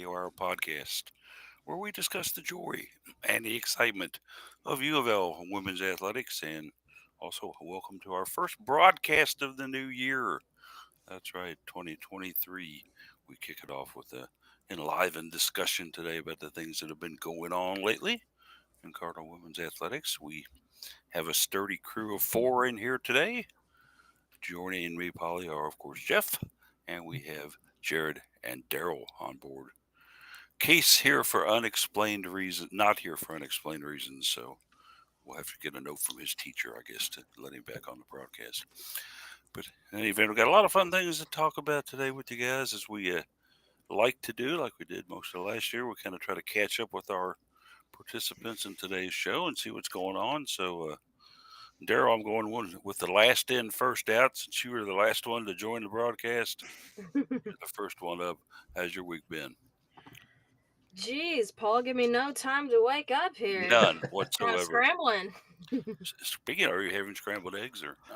Hour podcast, where we discuss the joy and the excitement of U of L women's athletics. And also, welcome to our first broadcast of the new year. That's right, 2023. We kick it off with a enlivened discussion today about the things that have been going on lately in Cardinal women's athletics. We have a sturdy crew of four in here today. Joining me, Polly, are of course Jeff, and we have Jared and Daryl on board. Case here for unexplained reasons, not here for unexplained reasons, so we'll have to get a note from his teacher, I guess, to let him back on the broadcast. But in any event, we've got a lot of fun things to talk about today with you guys, as we like to do, like we did most of last year. We kind of try to catch up with our participants in today's show and see what's going on. So, Daryl, I'm going one with the last in, first out, since you were the last one to join the broadcast. You're the first one up. How's your week been? Jeez, Paul, give me no time to wake up here. None Kind of whatsoever. scrambling. Speaking, are you having scrambled eggs or no?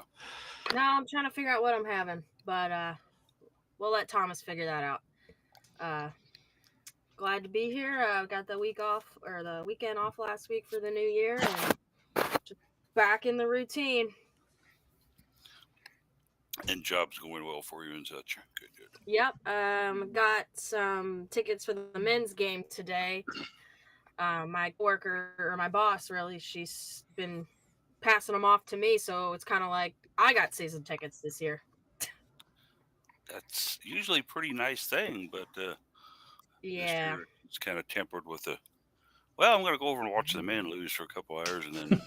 No, I'm trying to figure out what I'm having, but we'll let Thomas figure that out. Uh, Glad to be here. Got the week off or the weekend off last week for the new year, and just back in the routine. And job's going well for you and such. Good, good. Yep. Got some tickets for the men's game today. My coworker or my boss, really, she's been passing them off to me, so it's kind of like I got season tickets this year. That's usually a pretty nice thing, but this Yeah. year it's kind of tempered with a. Well, I'm going to go over and watch the men lose for a couple hours and then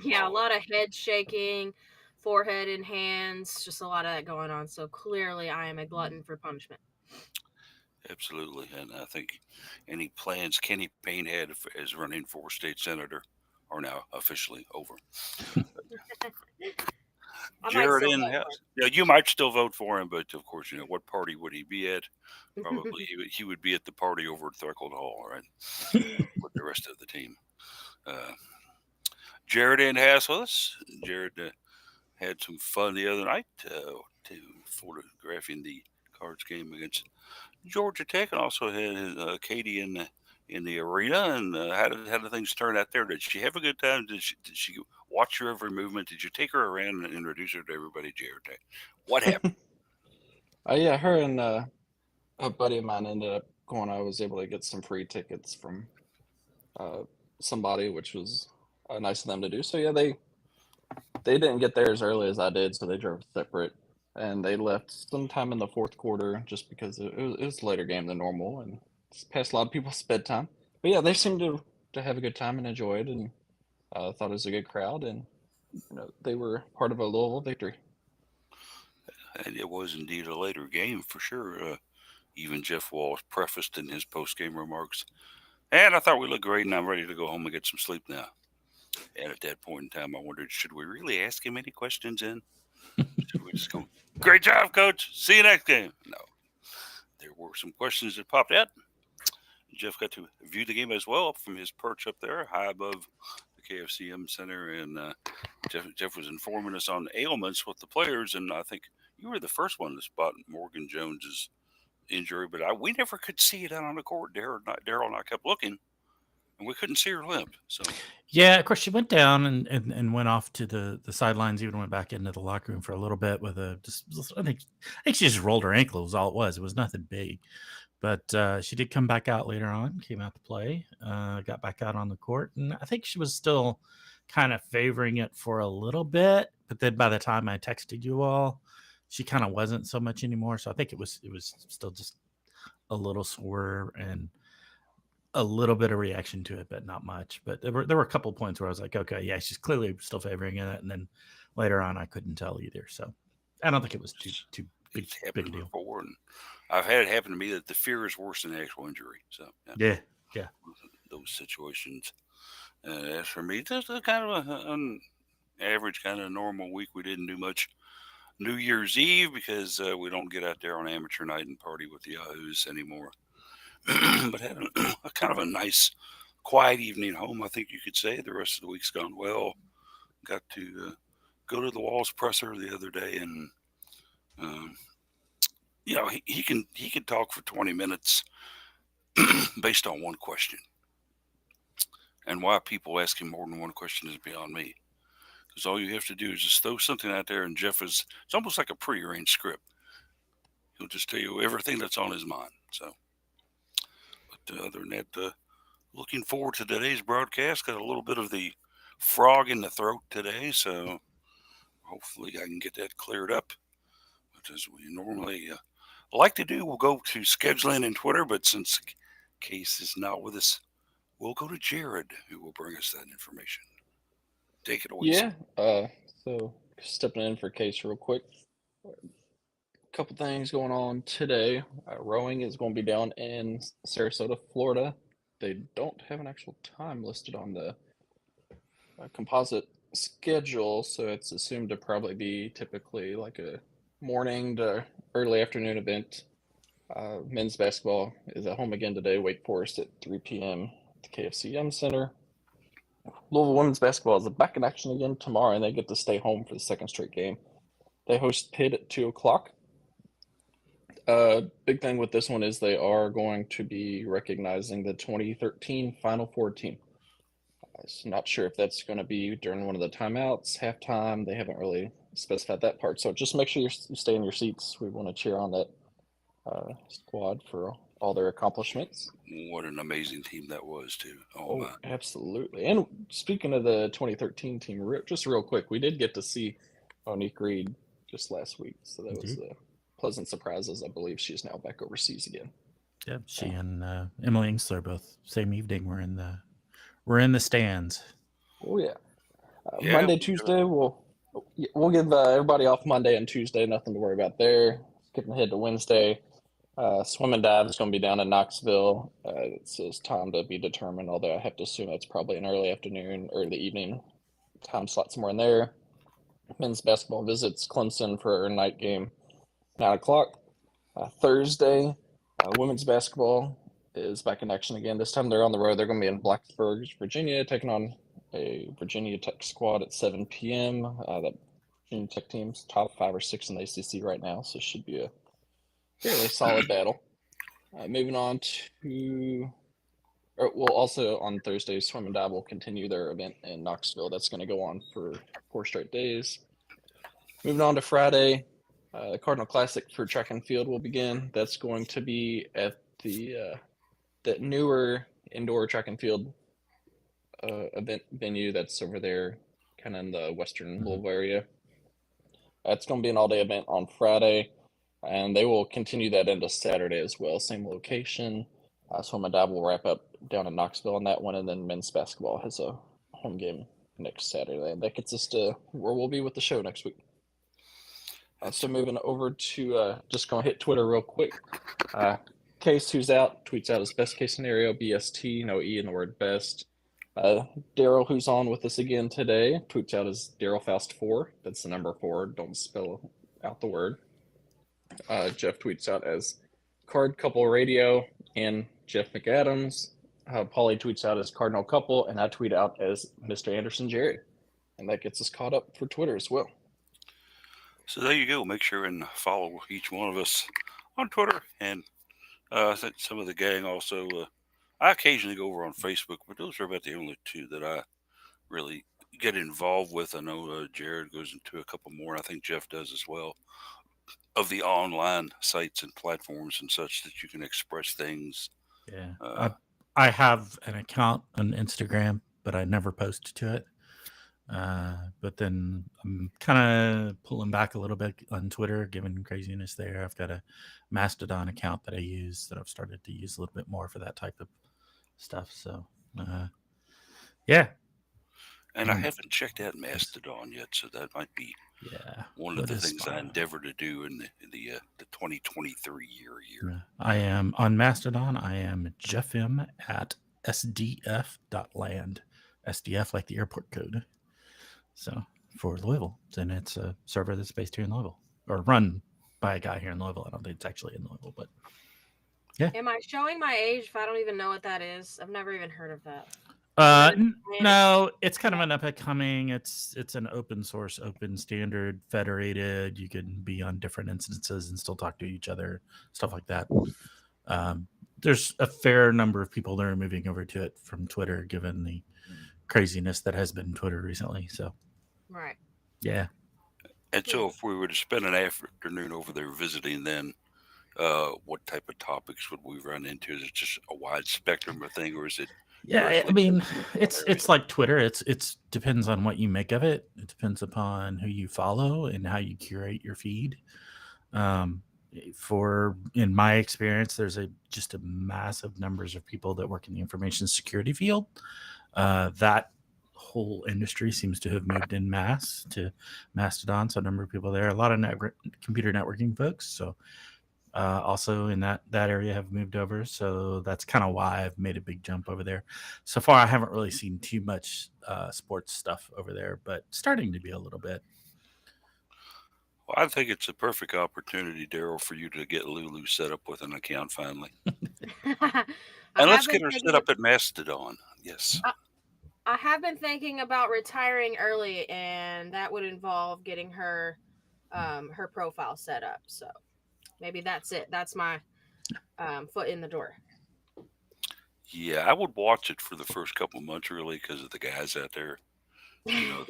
Yeah, a follow lot of head shaking, forehead and hands, just a lot of that going on. So clearly, I am a glutton for punishment. absolutely. And I think any plans Kenny Payne had as running for state senator are now officially over. I might Jared still in vote for house. Yeah, you might still vote for him, but of course, what party would he be at? Probably him. he would be at the party over at Threcold Hall, right, with the rest of the team. Uh, Jared in house with us. Jared had some fun the other night to photographing the Cards game against Georgia Tech, and also had his, Katie in the arena. And how did things turn out there? Did she have a good time? Did she watch your every movement? Did you take her around and introduce her to everybody, Jared? What happened? Yeah, her and a buddy of mine ended up going. I was able to get some free tickets from uh, somebody, which was nice of them to do. So yeah, they didn't get there as early as I did, so they drove separate, and they left sometime in the fourth quarter just because it was a later game than normal, and it's past a lot of people's bedtime. But yeah, they seemed to have a good time and enjoy it, and thought it was a good crowd, and they were part of a Louisville victory. And it was indeed a later game for sure. Even Jeff Walsh prefaced in his post game remarks, and I thought we looked great, and I'm ready to go home and get some sleep now. And at that point in time, I wondered, should we really ask him any questions in? Should we just go, great job, coach. See you next game? No. There were some questions that popped out. Jeff got to view the game as well from his perch up there, high above the KFCM Center. And Jeff was informing us on ailments with the players. And I think you were the first one to spot Morgan Jones's injury, but we never could see it out on the court. Daryl and I kept looking, and we couldn't see her limp. So Yeah, of course, she went down and went off to the sidelines. Even went back into the locker room for a little bit with a just. I think she just rolled her ankle. Was all it was. It was nothing big, but she did come back out later on. Came out to play. Got back out on the court, and I think she was still kind of favoring it for a little bit. But then by the time I texted you all, she kind of wasn't so much anymore. So I think it was still just a little sore and a little bit of reaction to it, but not much. But there were a couple of points where I was like, okay, yeah, she's clearly still favoring it, and then later on, I couldn't tell either. So I don't think it was too it's big a happened deal. before, and I've had it happen to me that the fear is worse than the actual injury. So yeah, Yeah, yeah. those situations. As for me, just a kind of an average, kind of normal week. We didn't do much New Year's Eve because we don't get out there on amateur night and party with the Yahoos anymore. But had a kind of a nice, quiet evening home, I think you could say. The rest of the week's gone well. Got to go to the Walls presser the other day, and um, he can talk for 20 minutes based on one question. And why people asking more than one question is beyond me. Because all you have to do is just throw something out there, and Jeff it's almost like a prearranged script. He'll just tell you everything that's on his mind. So, but other than that, looking forward to today's broadcast. Got a little bit of the frog in the throat today, so hopefully I can get that cleared up. But as we normally like to do, we'll go to scheduling and Twitter. But since Case is not with us, we'll go to Jared, who will bring us that information. Take it away. Yeah. So stepping in for Case real quick. Couple things going on today. Rowing is going to be down in Sarasota, Florida. They don't have an actual time listed on the composite schedule, so it's assumed to probably be typically like a morning to early afternoon event. Men's basketball is at home again today. Wake Forest at 3 p.m. at the KFCM Center. Louisville women's basketball is back in action again tomorrow, and they get to stay home for the second straight game. They host Pitt at 2 o'clock. Big thing with this one is they are going to be recognizing the 2013 Final Four team. I'm not sure if that's going to be during one of the timeouts, halftime. They haven't really specified that part. So just make sure you stay in your seats. We want to cheer on that squad for all their accomplishments. What an amazing team that was, too. Oh, my. Absolutely. And speaking of the 2013 team, just real quick, we did get to see Monique Reed just last week. So that was a pleasant surprise, as I believe she's now back overseas again. Yeah, she and Emily Ingsler both same evening we're in the stands. Oh yeah. Monday, Tuesday, we'll give everybody off Monday and Tuesday. Nothing to worry about there. Skipping ahead to Wednesday. Swim and dive is going to be down in Knoxville. It says time to be determined, although I have to assume it's probably an early afternoon, early evening time slot somewhere in there. Men's basketball visits Clemson for a night game, 9 o'clock. Thursday, women's basketball is back in action again. This time they're on the road. They're going to be in Blacksburg, Virginia, taking on a Virginia Tech squad at 7 p.m. That Virginia Tech team's top 5 or 6 in the ACC right now, so it should be a fairly solid battle. Moving on to, also on Thursday, Swim and Dive will continue their event in Knoxville. That's going to go on for 4 straight days. Moving on to Friday, the Cardinal Classic for track and field will begin. That's going to be at the that newer indoor track and field event venue that's over there, kind of in the western Louisville area. It's going to be an all-day event on Friday, and they will continue that into Saturday as well. Same location. Swim and Dive will wrap up down in Knoxville on that one, and then men's basketball has a home game next Saturday. And that gets us to where we'll be with the show next week. So moving over to just going to hit Twitter real quick. Case, who's out, tweets out his best case scenario, BST, no E in the word best. Daryl, who's on with us again today, tweets out his Daryl Faust 4. That's the number 4. Don't spell out the word. Jeff tweets out as Card Couple Radio and Jeff McAdams. Paulie tweets out as Cardinal Couple, and I tweet out as Mr. Anderson Jerry. And that gets us caught up for Twitter as well. So there you go. Make sure and follow each one of us on Twitter. And I think some of the gang also, I occasionally go over on Facebook, but those are about the only 2 that I really get involved with. I know Jared goes into a couple more. I think Jeff does as well, of the online sites and platforms and such that you can express things. Yeah. I have an account on Instagram, but I never post to it. But then I'm kind of pulling back a little bit on Twitter, given craziness there. I've got a Mastodon account that I use that I've started to use a little bit more for that type of stuff. So, yeah. And I haven't checked out Mastodon yet, so that might be one of the things I endeavor to do in the 2023 year. I am on Mastodon. I am jeffm at sdf.land. SDF like the airport code. So for Louisville, and it's a server that's based here in Louisville, or run by a guy here in Louisville. I don't think it's actually in Louisville, but yeah. Am I showing my age if I don't even know what that is? I've never even heard of that. No, it's kind of an up and coming. It's an open source, open standard, federated. You can be on different instances and still talk to each other, stuff like that. there's a fair number of people that are moving over to it from Twitter, given the craziness that has been Twitter recently. So Right. yeah, And Hmm. so, if we were to spend an afternoon over there visiting, then what type of topics would we run into? Is it just a wide spectrum of thing, or is it yeah. I directly mean, focused on one area? it's like Twitter. It's depends on what you make of it. It depends upon who you follow and how you curate your feed. Um, for in my experience, there's just a massive numbers of people that work in the information security field. That whole industry seems to have moved in mass to Mastodon. So a number of people there, a lot of computer networking folks. So also in that area have moved over. So that's kind of why I've made a big jump over there. So far, I haven't really seen too much sports stuff over there, but starting to be a little bit. Well, I think it's a perfect opportunity, Daryl, for you to get Lulu set up with an account finally. I And have let's been get her set thinking. up at Mastodon. Yes. I, I have been thinking about retiring early, and that would involve getting her profile set up. So maybe that's it. That's my foot in the door. Yeah, I would watch it for the first couple months, really, because of the guys out there. You know,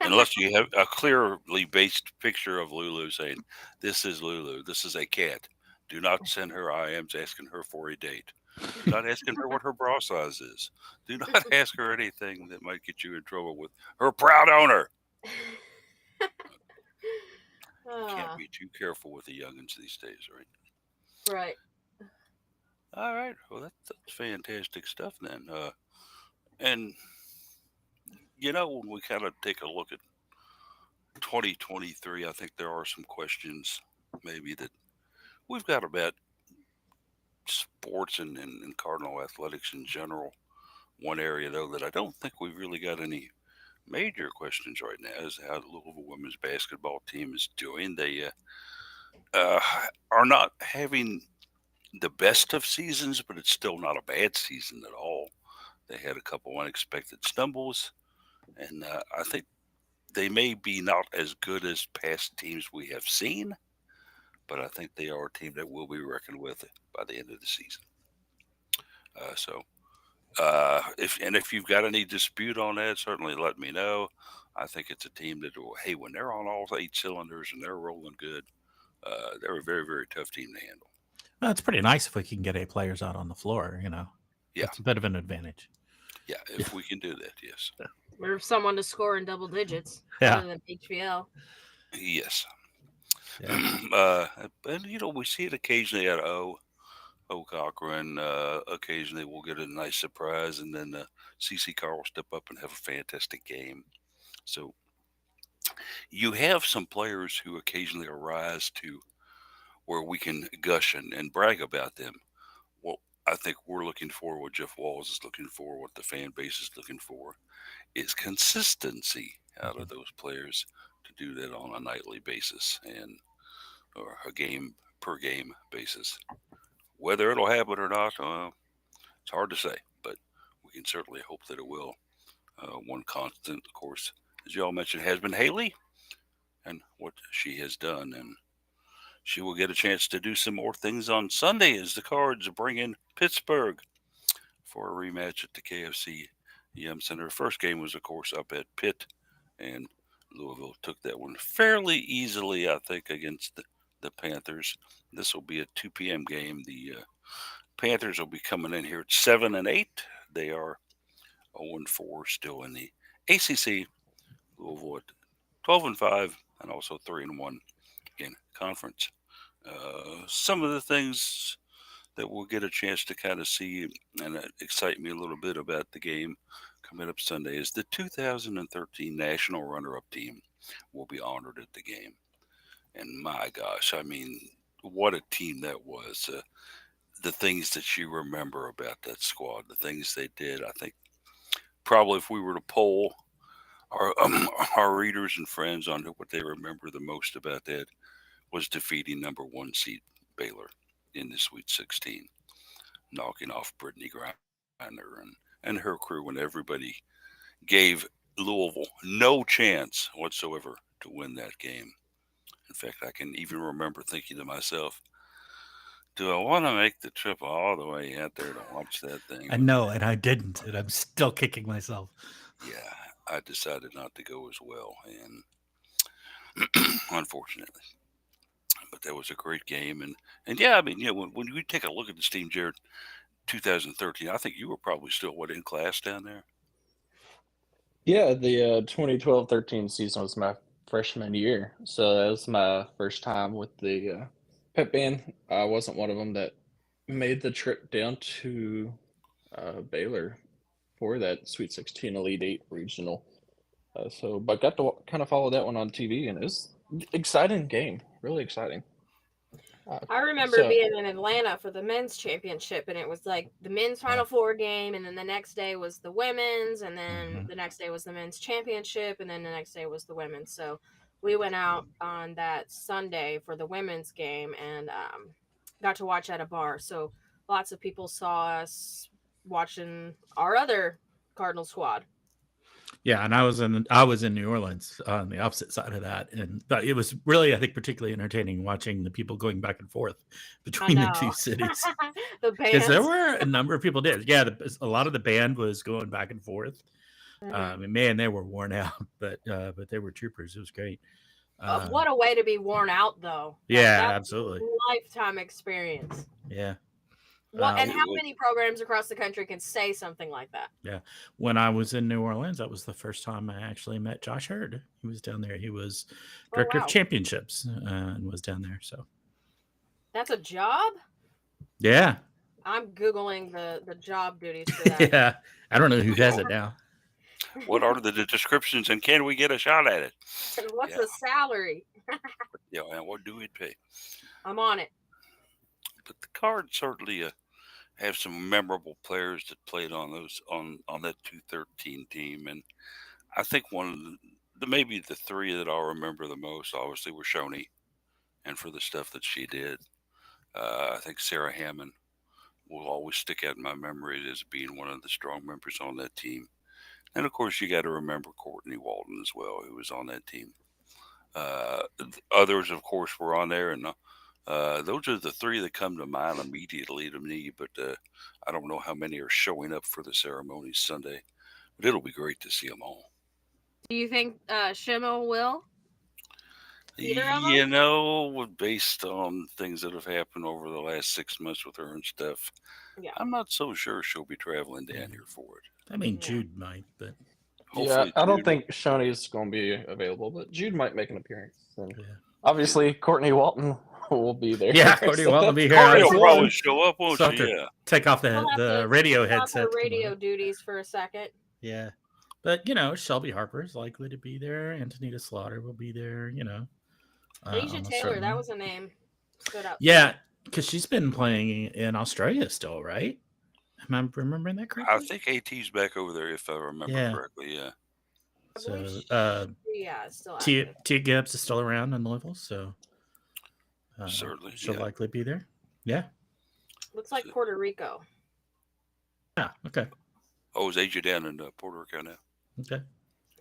unless you have a clearly based picture of Lulu saying, "This is Lulu. This is a cat. Do not send her IMs asking her for a date. Do not asking her what her bra size is. Do not ask her anything that might get you in trouble with her proud owner." Can't Ah, be too careful with the youngins these days, right? right. All right. Well, that's fantastic stuff then. And when we kind of take a look at 2023, I think there are some questions maybe that we've got about sports and Cardinal athletics in general. One area, though, that I don't think we've really got any major questions right now is how the Louisville women's basketball team is doing. They uh, are not having the best of seasons, but it's still not a bad season at all. They had a couple unexpected stumbles, and I think they may be not as good as past teams we have seen, but I think they are a team that will be reckoned with by the end of the season. So if you've got any dispute on that, certainly let me know. I think it's a team that will, hey, when they're on all eight cylinders and they're rolling good, they're a very, very tough team to handle. Well, it's pretty nice if we can get A players out on the floor. Yeah, That's a bit of an advantage. yeah, Yeah, if we can do that, yes. Or someone to score in double digits yeah, other than HVL. Yes. yeah. And, we see it occasionally at Cochran. Occasionally we'll get a nice surprise, and then CC Carr will step up and have a fantastic game. So you have some players who occasionally arise to where we can gush and brag about them. What I think we're looking for, what Jeff Walls is looking for, what the fan base is looking for, is consistency out of Mhm. those players to do that on a nightly basis and or a game per game basis. Whether it'll happen or not, it's hard to say, but we can certainly hope that it will. One constant, of course, as you all mentioned, has been Haley and what she has done, and she will get a chance to do some more things on Sunday as the Cards bring in Pittsburgh for a rematch at the KFC Yum Center. First game was, of course, up at Pitt, and Louisville took that one fairly easily, I think, against the Panthers. This will be a 2 p.m. game. The Panthers will be coming in here at 7-8. They are 0-4 still in the ACC. Louisville at 12-5, and also 3-1 in conference. Some of the things that we'll get a chance to kind of see and excite me a little bit about the game coming up Sunday is the 2013 national runner-up team will be honored at the game. And my gosh, I mean, what a team that was. The things that you remember about that squad, the things they did. I think probably if we were to poll our our readers and friends on what they remember the most about that was defeating number one seed Baylor in the Sweet 16, knocking off Brittany Griner and her crew when everybody gave Louisville no chance whatsoever to win that game. In fact, I can even remember thinking to myself, Do I want to make the trip all the way out there to watch that thing? I know, and I didn't, and I'm still kicking myself. Yeah, I decided not to go as well, and unfortunately, but that was a great game, and yeah, I mean, when you take a look at this team, Jared, 2013, I think you were probably still in class down there. Yeah, the 2012-13 season was my freshman year, so that was my first time with the pep band. I wasn't one of them that made the trip down to Baylor for that Sweet 16 Elite Eight regional. But got to kind of follow that one on TV, and it was exciting game, really exciting. Uh, I remember so being in Atlanta for the men's championship, and it was like the men's Final Four game, and then the next day was the women's, and then the next day was the men's championship, and then the next day was the women's. So we went out on that Sunday for the women's game and got to watch at a bar. So lots of people saw us watching our other Cardinal squad. Yeah, and I was in New Orleans on the opposite side of that, and but it was really, I think, particularly entertaining watching the people going back and forth I between the know. two cities, The because there bands. were a number of people did. Yeah, a lot of the band was going back and forth. Mhm. And man, they were worn out, but they were troopers. It was great. What a way to be worn out, though. Yeah, That was absolutely. a lifetime experience. Yeah. What and It how was. many programs across the country can say something like that? Yeah. When I was in New Orleans, that was the first time I actually met Josh Hurd. He was down there. He was Oh director of wow, championships and was down there. So, that's a job. yeah. I'm googling the job duties for that. Yeah. I don't know who Yeah. has it now. What are the descriptions, and can we get a shot at it? And what's Yeah, the salary? yeah. And what do we pay? I'm on it. But the Cards certainly have some memorable players that played on those on that 213 team, and I think one of the maybe the three that I'll remember the most, obviously, were Shoney, and for the stuff that she did. I think Sarah Hammond will always stick out in my memory as being one of the strong members on that team. And of course, you got to remember Courtney Walton as well, who was on that team. Others, of course, were on there, and those are the three that come to mind immediately to me. But I don't know how many are showing up for the ceremony Sunday. But it'll be great to see them all. Do you think Shimo will? Either of them? Based on things that have happened over the last 6 months with her and stuff, Yeah. I'm not so sure she'll be traveling down here for it. I mean, Yeah. Jude might, but yeah, Hopefully, I don't Jude. think Shoney's going to be available, but Jude might make an appearance. And yeah. obviously, Courtney Walton will be there. Yeah, Courtney so Walton will be that's here. Courtney plus will one. probably show up, won't So have she? to Yeah. take off We'll have the to radio stop headset her to come radio on. duties for a second. Yeah. But, Shelby Harper is likely to be there. Antonita Slaughter will be there, Alicia almost Taylor, that certainly. was a name stood out to Yeah, me. because she's been playing in Australia still, right? Am I remembering that I correctly? think AT's back over there, if I remember Yeah. correctly. Yeah. I believe So yeah, it's still Tia active. Tia Gibbs is still around in Louisville, so Certainly. she'll Yeah. likely be there. Yeah. Looks like So, Puerto Rico. Yeah. Okay. is AJ down in Puerto Rico now? Okay.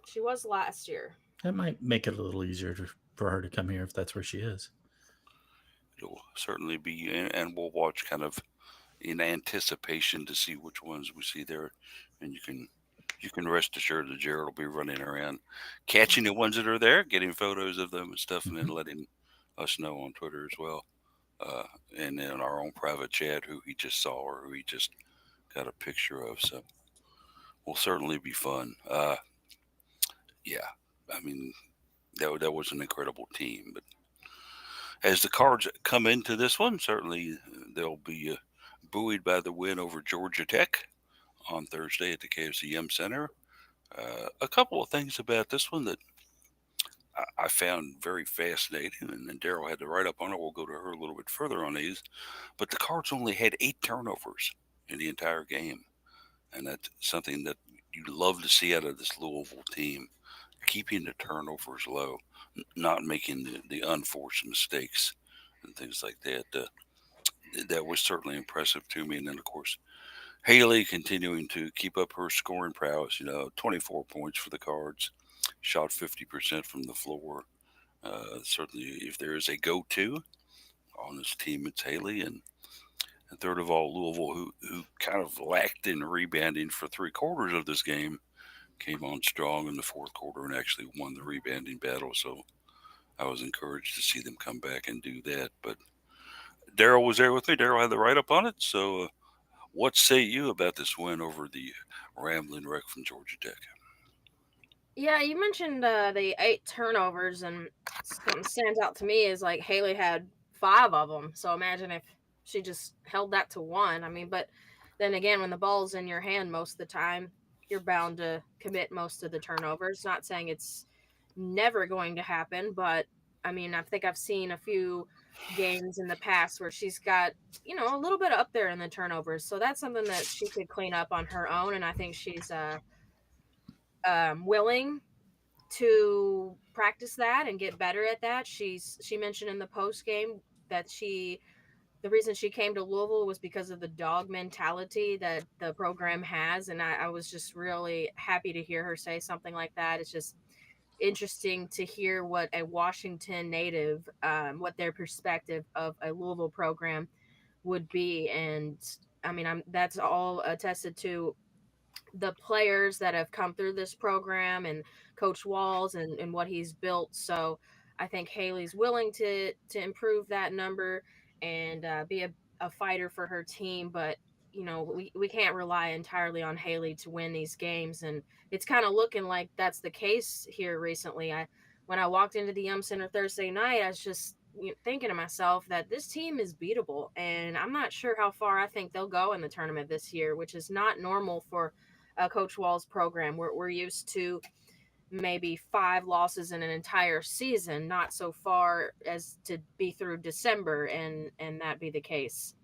She was last year. That might make it a little easier for her to come here if that's where she is. It'll certainly be, and we'll watch kind of in anticipation to see which ones we see there, and you can rest assured that Jared will be running around, catching the ones that are there, getting photos of them and stuff, and then letting us know on Twitter as well, uh, and in our own private chat who he just saw or who he just got a picture of. So will certainly be fun. Yeah, I mean that was an incredible team, but as the Cards come into this one, certainly they'll be buoyed by the win over Georgia Tech on Thursday at the KFCM Center. A couple of things about this one that I found very fascinating, and then Daryl had to write up on it. We'll go to her a little bit further on these, but the Cards only had 8 turnovers in the entire game, and that's something that you love to see out of this Louisville team, keeping the turnovers low, not making the unforced mistakes and things like that. That was certainly impressive to me. And then, of course, Haley continuing to keep up her scoring prowess. 24 points for the Cards, shot 50% from the floor. Certainly, if there is a go-to on this team, it's Haley. And And third of all, Louisville, who kind of lacked in rebounding for 3 quarters of this game, came on strong in the fourth quarter and actually won the rebounding battle. So I was encouraged to see them come back and do that. But Daryl was there with me. Daryl had the write up on it. So, what say you about this win over the Rambling Wreck from Georgia Tech? Yeah, you mentioned the 8 turnovers, and something stands out to me is like Haley had 5 of them. So imagine if she just held that to one. I mean, but then again, when the ball's in your hand most of the time, you're bound to commit most of the turnovers. Not saying it's never going to happen, but I mean, I think I've seen a few games in the past where she's got, a little bit up there in the turnovers. So that's something that she could clean up on her own, and I think she's willing to practice that and get better at that. She mentioned in the post game that the reason she came to Louisville was because of the dog mentality that the program has, and I was just really happy to hear her say something like that. It's just interesting to hear what a Washington native, what their perspective of a Louisville program would be, and I mean, that's all attested to the players that have come through this program and Coach Walls and what he's built. So I think Haley's willing to improve that number and be a fighter for her team. But we can't rely entirely on Haley to win these games, and it's kind of looking like that's the case here recently. When I walked into the Yum Center Thursday night, I was just thinking to myself that this team is beatable, and I'm not sure how far I think they'll go in the tournament this year, which is not normal for Coach Wall's program. We're used to maybe 5 losses in an entire season, not so far as to be through December and that be the case.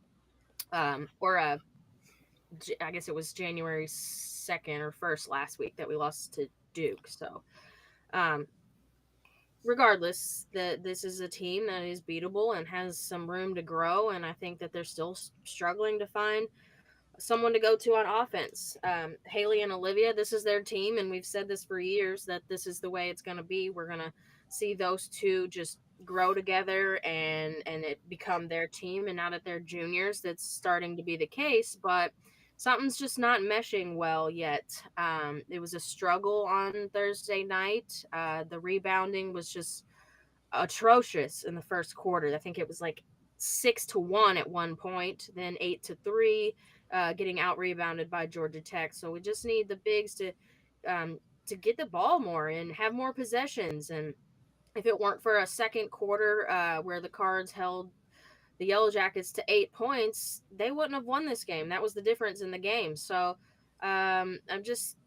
Or I guess it was January 2nd or 1st last week that we lost to Duke. So, um, regardless, this is a team that is beatable and has some room to grow, and I think that they're still struggling to find someone to go to on offense. Haley and Olivia, this is their team, and we've said this for years that this is the way it's going to be. We're going to see those two just grow together and it become their team. And now that they're juniors, that's starting to be the case, but something's just not meshing well yet. It was a struggle on Thursday night. The rebounding was just atrocious in the first quarter. I think it was like 6-1 at one point, then 8-3, getting out rebounded by Georgia Tech. So we just need the bigs to get the ball more and have more possessions. And if it weren't for a second quarter where the Cards held the Yellow Jackets to 8 points, they wouldn't have won this game. That was the difference in the game. So I'm just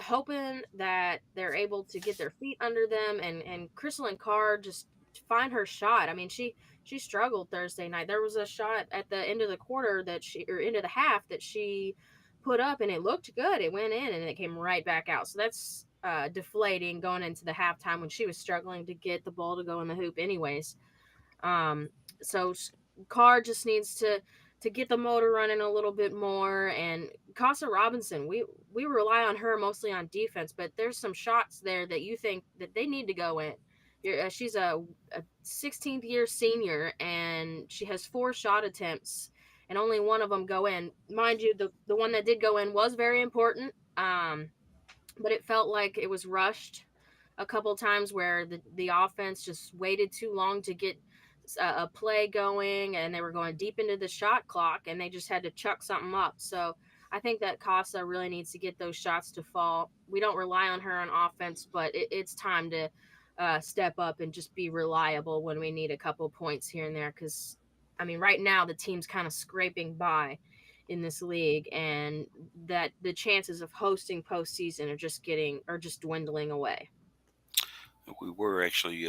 hoping that they're able to get their feet under them and Crystal and Carr just find her shot. I mean, she struggled Thursday night. There was a shot at the end of the quarter or into the half that she put up and it looked good. It went in and it came right back out. So that's deflating going into the halftime when she was struggling to get the ball to go in the hoop anyways. Um, so Carr just needs to get the motor running a little bit more. And Casa Robinson, we rely on her mostly on defense, but there's some shots there that you think that they need to go in. She's a 16th year senior, and she has 4 shot attempts, and only one of them go in. Mind you, the one that did go in was very important, but it felt like it was rushed a couple times where the offense just waited too long to get a play going, and they were going deep into the shot clock, and they just had to chuck something up. So I think that Casa really needs to get those shots to fall. We don't rely on her on offense, but it's time to step up and just be reliable when we need a couple points here and there. Because I mean, right now the team's kind of scraping by in this league, and that the chances of hosting postseason are just dwindling away. We were actually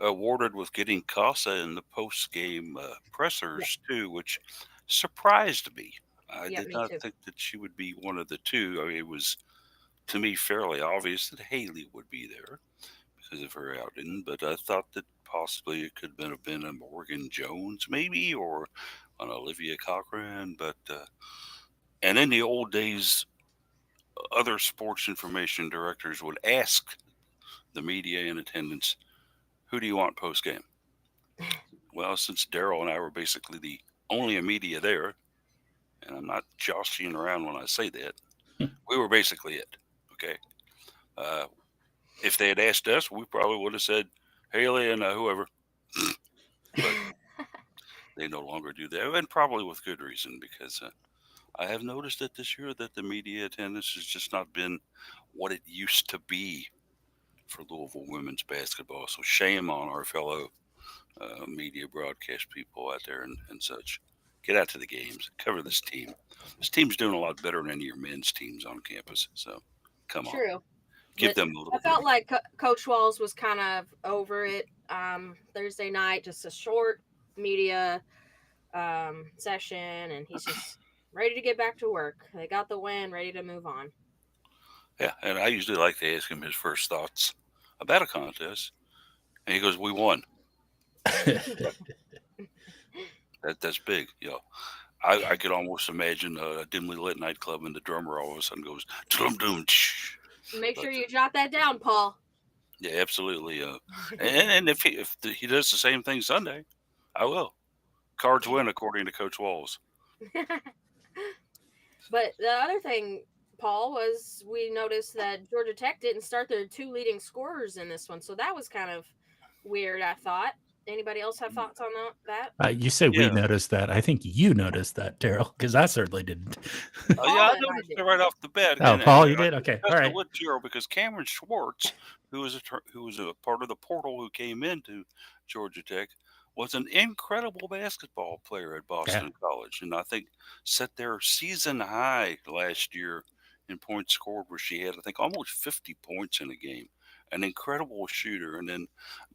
awarded with getting Casa in the post game Yeah, pressers too, which surprised me. I yeah, did me not too. think that she would be one of the two. I mean, it was to me fairly obvious that Haley would be there because of her outing, but I thought that possibly it could have been a Morgan Jones maybe or an Olivia Cochran. But and in the old days, other sports information directors would ask the media in attendance, "Who do you want post game?" Well, since Daryl and I were basically the only a media there, and I'm not joshing around when I say that. We were basically it. Okay. Uh, if they had asked us, we probably would have said Haley and whoever, but they no longer do that, and probably with good reason because I have noticed that this year that the media attendance has just not been what it used to be for Louisville women's basketball. So shame on our fellow media broadcast people out there and such. Get out to the games, cover this team. This team's doing a lot better than any of your men's teams on campus. So come on, True. give But them a I little bit of. felt like Coach Walls was kind of over it Thursday night, just a short media session, and he's just ready to get back to work. They got the win, ready to move on. Yeah, and I usually like to ask him his first thoughts about a contest, and he goes, "We won." That's big, you know. I could almost imagine a dimly lit nightclub and the drummer all of a sudden goes dum dum. Make But sure you jot that down, Paul. yeah, absolutely. And if he does the same thing Sunday, I will. Cards win according to Coach Walls. But the other thing, Paul, was we noticed that Georgia Tech didn't start their two leading scorers in this one, so that was kind of weird. I thought. Anybody else have thoughts on that? You say we Yeah. noticed that. I think you noticed that, Daryl, because I certainly didn't. Yeah, I Paul and I noticed did. it right off the bat, Oh, and Paul, you I did? Okay. All discussed it right. with Gerald because Cameron Schwartz, who was a part of the portal who came into Georgia Tech, was an incredible basketball player at Yeah. Boston College, and I think set their season high last year in points scored, where she had I think almost 50 points in a game. An incredible shooter, and then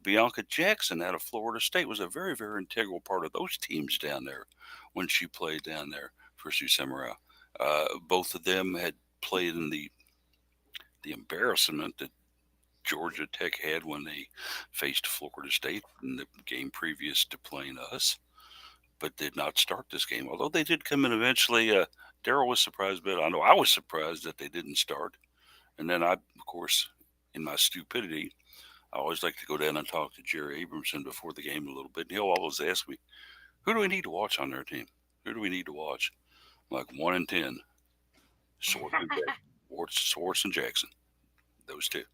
Bianca Jackson out of Florida State was a very integral part of those teams down there when she played down there for Sioux Samurai. Both of them had played in the embarrassment that Georgia Tech had when they faced Florida State in the game previous to playing us, but did not start this game. Although they did come in eventually. Daryl was surprised, but I know I was surprised that they didn't start. And then I, of course, in my stupidity, I always like to go down and talk to Jerry Abramson before the game a little bit. And he'll always ask me, who do we need to watch on their team? Who do we need to watch? I'm like 1 and 10. Swartz and Jackson, those two.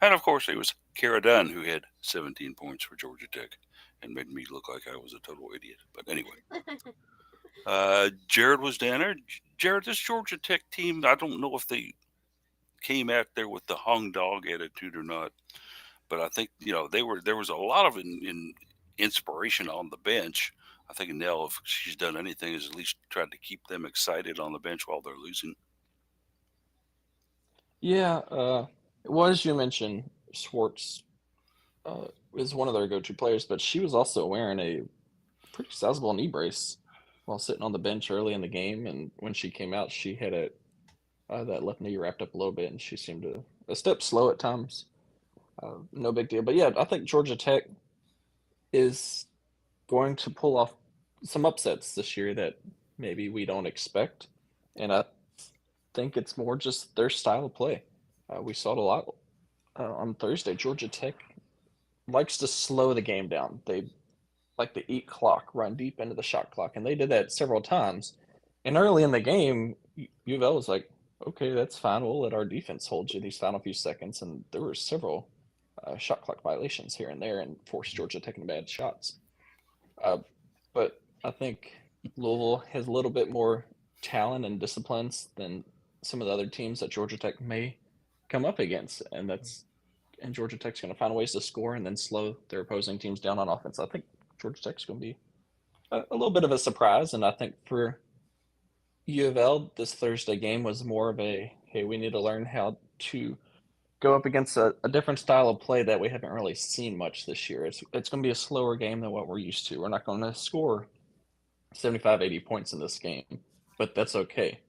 And of course, it was Kara Dunn who had 17 points for Georgia Tech and made me look like I was a total idiot. But anyway, Jared was down there. Jared, this Georgia Tech team, I don't know if they came out there with the hung dog attitude or not, but I think there was a lot of inspiration on the bench. I think Nell, if she's done anything, is at least tried to keep them excited on the bench while they're losing. Yeah, well, as you mentioned, Schwartz is one of their go-to players, but she was also wearing a pretty sizable knee brace while sitting on the bench early in the game. And when she came out, she had that left knee wrapped up a little bit, and she seemed a step slow at times. No big deal, but yeah, I think Georgia Tech is going to pull off some upsets this year that maybe we don't expect, and I think it's more just their style of play. We saw it a lot on Thursday. Georgia Tech likes to slow the game down. They like to eat clock, run deep into the shot clock, and they did that several times. And early in the game, U of L was like, "Okay, that's fine. We'll let our defense hold you these final few seconds." And there were several shot clock violations here and there, and forced Georgia taking bad shots. Uh, but I think Louisville has a little bit more talent and disciplines than some of the other teams that Georgia Tech may come up against, and Georgia Tech's going to find ways to score and then slow their opposing teams down on offense. I think Georgia Tech's going to be a little bit of a surprise, and I think for U of L, this Thursday game was more of a hey, we need to learn how to go up against a different style of play that we haven't really seen much this year. It's going to be a slower game than what we're used to. We're not going to score 75, 80 points in this game, but that's okay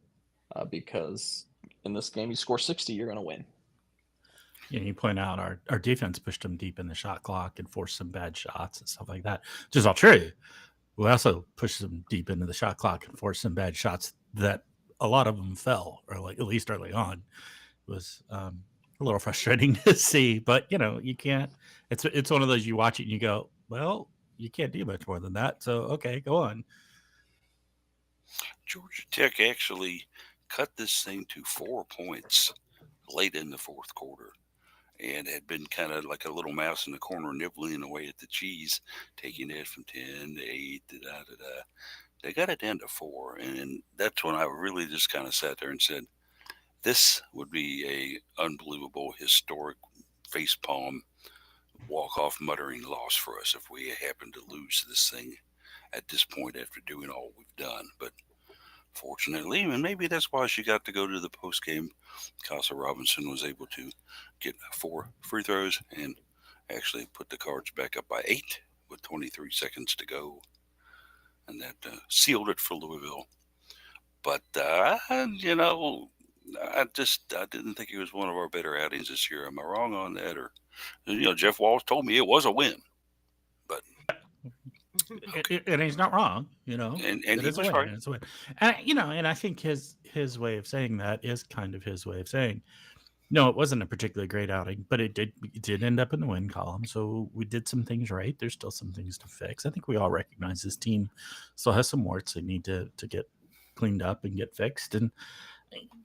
because in this game, you score 60, you're going to win. Yeah, you point out our defense pushed them deep in the shot clock and forced some bad shots and stuff like that, which is all true. We also pushed them deep into the shot clock and forced some bad shots that a lot of them fell, or like at least early on. It was a little frustrating to see, but you can't. It's one of those you watch it and you go, well, you can't do much more than that. So okay, go on. Georgia Tech actually cut this thing to 4 points late in the fourth quarter and had been kind of like a little mouse in the corner nibbling away at the cheese, taking it from 10 to 8, da, da, da, da. They got it down to 4. And that's when I really just kind of sat there and said, this would be a unbelievable, historic facepalm walk-off muttering loss for us if we happen to lose this thing at this point after doing all we've done. But fortunately, and maybe that's why she got to go to the post game. Casa Robinson was able to get 4 free throws and actually put the Cards back up by 8 with 23 seconds to go, and that sealed it for Louisville. But I didn't think it was one of our better outings this year. Am I wrong on that? Or Jeff Walsh told me it was a win, but okay, And he's not wrong, and it he is a was win, right. and it's a win. And I think his way of saying that is kind of his way of saying, no, it wasn't a particularly great outing, but it did end up in the win column. So we did some things right. There's still some things to fix. I think we all recognize this team still has some warts they need to get cleaned up and get fixed. And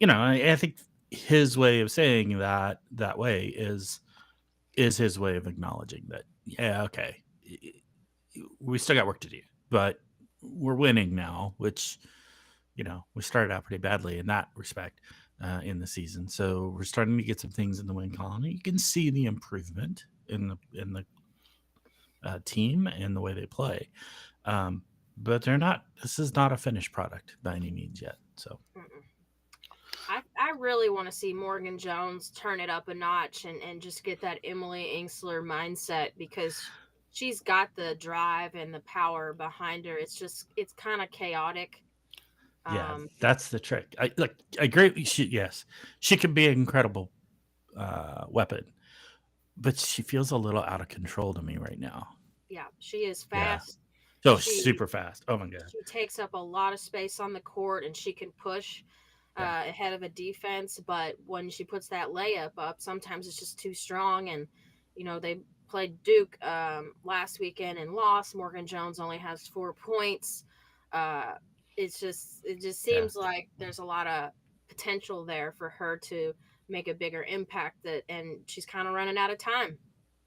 I think his way of saying that way is his way of acknowledging that, yeah, okay, we still got work to do, but we're winning now, which we started out pretty badly in that respect in the season. So we're starting to get some things in the win column. You can see the improvement in the team and the way they play, but they're not. This is not a finished product by any means yet. So I really want to see Morgan Jones turn it up a notch and just get that Emily Ingsler mindset, because she's got the drive and the power behind her. It's kind of chaotic. yeah, Um, that's the trick. I agree. Yes, she could be an incredible weapon, but she feels a little out of control to me right now. yeah, she is Yeah. fast. So She super fast. Oh my god. she takes up a lot of space on the court, and she can push Yeah. ahead of a defense. But when she puts that layup up, sometimes it's just too strong. And they played Duke last weekend and lost. Morgan Jones only has 4 points. Uh, it just Yeah. seems like there's a lot of potential there for her to make a bigger impact. And she's kind of running out of time.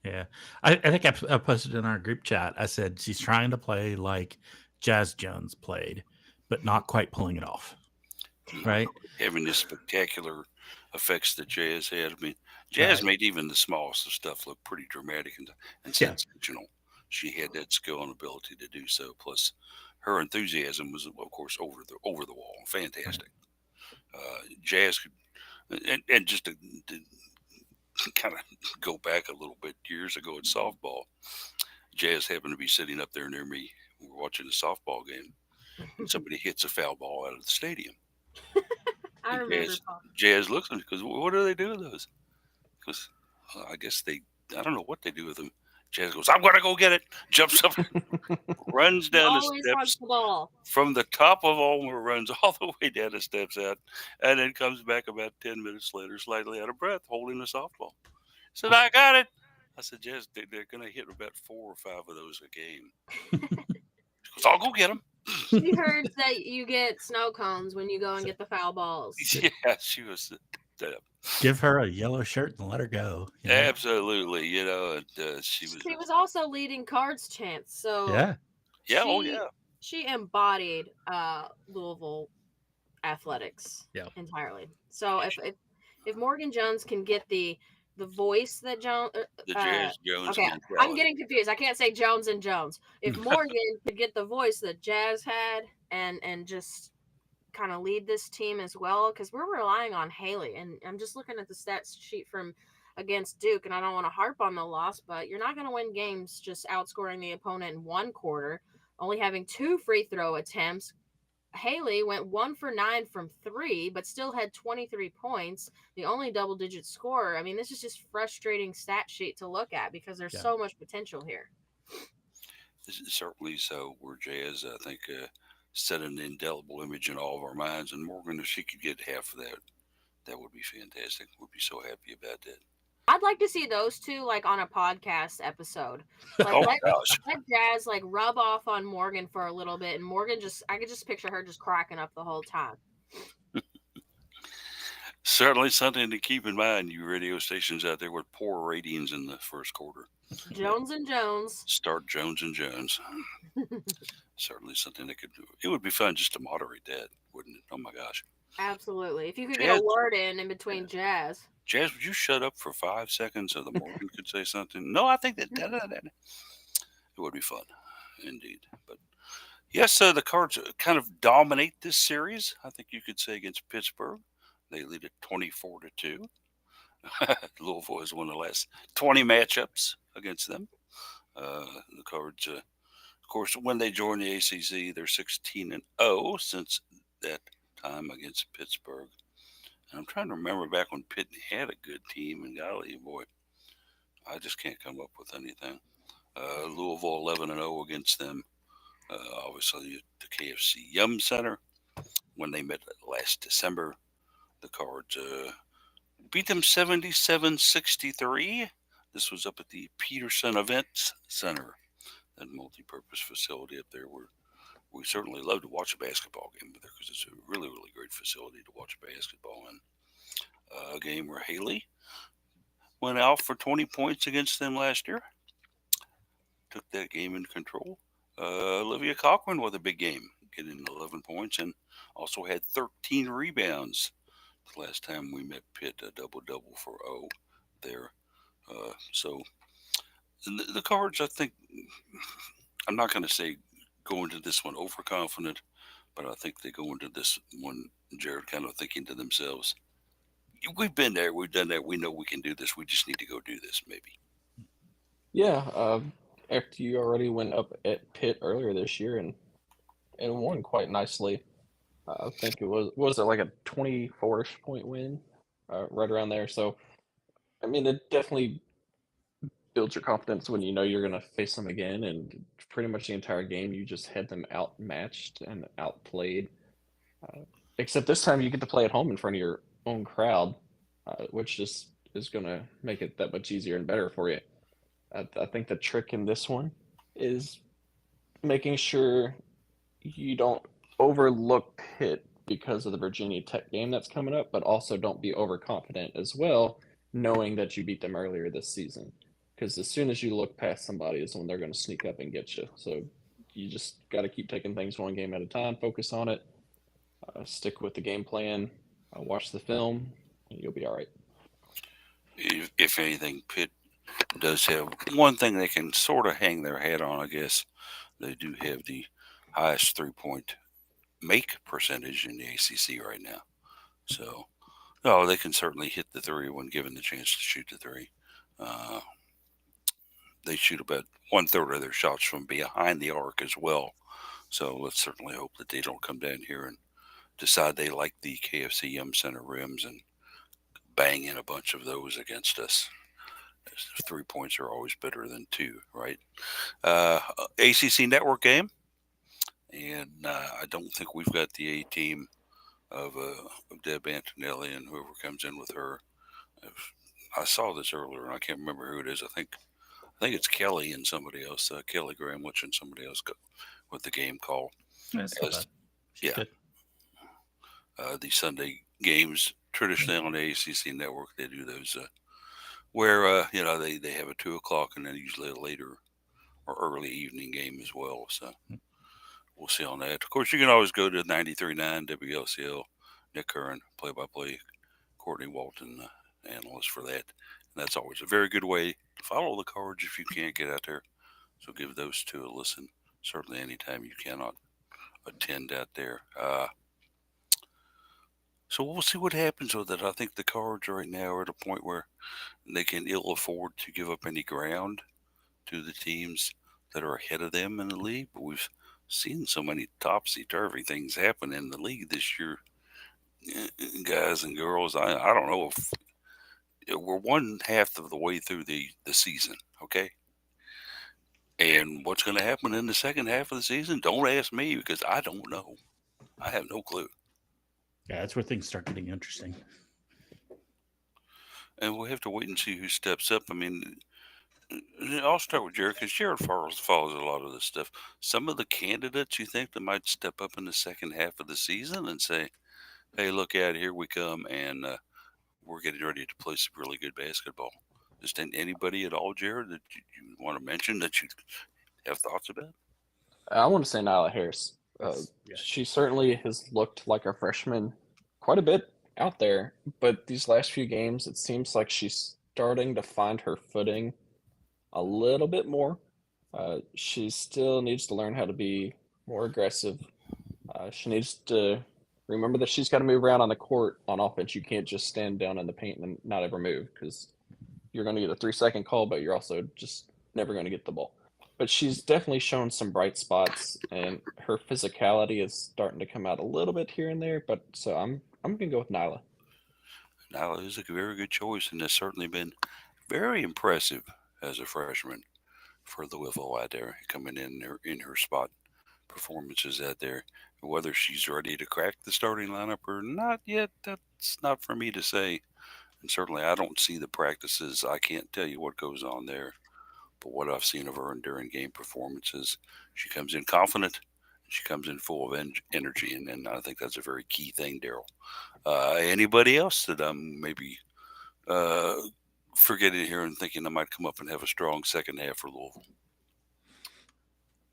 Yeah. I think I posted in our group chat. I said she's trying to play like Jazz Jones played, but not quite pulling it off. Right. Having this spectacular effects that Jazz had. I mean, Jazz Right. made even the smallest of stuff look pretty dramatic and Yeah. sensational. She had that skill and ability to do so. Plus, her enthusiasm was, of course, over the wall, Right. fantastic. Jazz could, and just to kind of go back a little bit years ago at softball, Jazz happened to be sitting up there near me. We were watching a softball game, and somebody hits a foul ball out of the stadium. I And remember Paul. Jazz looks at me because what do they do with those? Because I guess I don't know what they do with them. Jazz goes, I'm going to go get it. Jumps up, runs He down the always wants steps the ball. from the top of Ulmer, runs all the way down the steps out, and then comes back about 10 minutes later, slightly out of breath, holding the softball. Said, I got it. I said, Jazz, they're going to hit about 4 or 5 of those a game. She goes, I'll go get them. She heard that you get snow cones when you go and get the foul balls. Yeah, she was. Give her a yellow shirt and let her go. Absolutely, and she was. She was also leading cards chance, so Yeah. Yeah, oh she yeah. she embodied Louisville athletics Yeah. entirely. So if Morgan Jones can get the voice that Jones The Jazz Jones okay, I'm mentality. getting confused. I can't say Jones and Jones. If Morgan could get the voice that Jazz had and just kind of lead this team as well, because we're relying on Haley. And I'm just looking at the stats sheet from against Duke, and I don't want to harp on the loss, but you're not going to win games just outscoring the opponent in one quarter, only having 2 free throw attempts. Haley went 1 for 9 from 3, but still had 23 points, the only double digit scorer. I mean, this is just frustrating stat sheet to look at because there's Yeah. so much potential here. Certainly so. We're Jazz, I think, set an indelible image in all of our minds. And Morgan, if she could get half of that, that would be fantastic. We'd be so happy about that. I'd like to see those two like on a podcast episode. Like Oh gosh. let Jazz like rub off on Morgan for a little bit, and Morgan I could just picture her just cracking up the whole time. Certainly something to keep in mind, you radio stations out there with poor ratings in the first quarter. Jones and Jones. Start Jones and Jones. Certainly something that could do. It would be fun just to moderate that, wouldn't it? Oh my gosh. Absolutely. If you could get Jazz, a word in between Jazz. Jazz, would you shut up for 5 seconds so the Morgan could say something? No, I think that it would be fun, indeed. But yes, the Cards kind of dominate this series. I think you could say against Pittsburgh, they lead it 24-2. Louisville has won the last 20 matchups against them. The Cards, of course, when they joined the ACC, they're 16-0 since that time against Pittsburgh. And I'm trying to remember back when Pitt had a good team, and golly, boy, I just can't come up with anything. Louisville 11-0 against them. Obviously, the KFC Yum Center when they met last December. The Cards beat them 77-63. This was up at the Peterson Events Center, that multi-purpose facility up there where we certainly love to watch a basketball game there because it's a really, really great facility to watch basketball in. A game where Haley went out for 20 points against them last year. Took that game in control. Olivia Cochran with a big game, getting 11 points and also had 13 rebounds. The last time we met Pitt, a double-double for O there. So the Cards, I think, I'm not going to say go into this one overconfident, but I think they go into this one, Jared, kind of thinking to themselves, we've been there, we've done that, we know we can do this, we just need to go do this, maybe. Yeah, after you already went up at Pitt earlier this year and won quite nicely. I think it was it like a 24-ish point win, right around there. So, I mean, it definitely builds your confidence when you know you're going to face them again. And pretty much the entire game, you just had them outmatched and outplayed. Except this time, you get to play at home in front of your own crowd, which just is going to make it that much easier and better for you. I think the trick in this one is making sure you don't overlook Pitt because of the Virginia Tech game that's coming up, but also don't be overconfident as well, knowing that you beat them earlier this season. Because as soon as you look past somebody is when they're going to sneak up and get you. So you just got to keep taking things one game at a time, focus on it, stick with the game plan, watch the film, and you'll be all right. If anything, Pitt does have one thing they can sort of hang their hat on, I guess. They do have the highest 3-point make percentage in the ACC right now. So, no, they can certainly hit the three when given the chance to shoot the three. They shoot about 1/3 of their shots from behind the arc as well. So let's certainly hope that they don't come down here and decide they like the KFC Yum Center rims and bang in a bunch of those against us. 3 points are always better than 2, right? ACC Network game, and I don't think we've got the A team of Deb Antonelli and whoever comes in with her. I saw this earlier, and I can't remember who it is. I think it's Kelly and somebody else, Kelly Gramlich and somebody else with the game call. That's not bad. She's Yeah. good. The Sunday games traditionally on the ACC network, they do those where they have a 2 o'clock and then usually a later or early evening game as well. So we'll see on that. Of course, you can always go to 93.9 WLCL. Nick Curran, play-by-play, Courtney Walton, analyst for that. And that's always a very good way to follow the Cards if you can't get out there. So give those two a listen. Certainly anytime you cannot attend out there. So we'll see what happens with it. I think the Cards right now are at a point where they can ill afford to give up any ground to the teams that are ahead of them in the league. But we've seen so many topsy-turvy things happen in the league this year, guys and girls. I don't know if we're 1/2 of the way through the season, okay? And what's going to happen in the second half of the season? Don't ask me because I don't know. I have no clue. Yeah, that's where things start getting interesting. and we'll have to wait and see who steps up. I mean, I'll start with Jared because Jared follows a lot of this stuff. Some of the candidates you think that might step up in the second half of the season and say, "Hey, look out! Here we come!" and we're getting ready to play some really good basketball. Just anybody at all, Jared, that you want to mention that you have thoughts about? I want to say Nyla Harris. Yeah. She certainly has looked like a freshman quite a bit out there, but these last few games, it seems like she's starting to find her footing a little bit more. She still needs to learn how to be more aggressive. She needs to remember that she's got to move around on the court on offense. You can't just stand down in the paint and not ever move because you're going to get a 3 second call, but you're also just never going to get the ball. But she's definitely shown some bright spots, and her physicality is starting to come out a little bit here and there. But so I'm going to go with Nyla. Nyla is a very good choice and has certainly been very impressive as a freshman for the UofL out there, coming in her spot performances out there. Whether she's ready to crack the starting lineup or not yet, that's not for me to say. And certainly, I don't see the practices. I can't tell you what goes on there. But what I've seen of her during game performances, she comes in confident. She comes in full of energy, and I think that's a very key thing, Daryl. Anybody else that I'm maybe uh, forgetting here and thinking I might come up and have a strong second half for Louisville?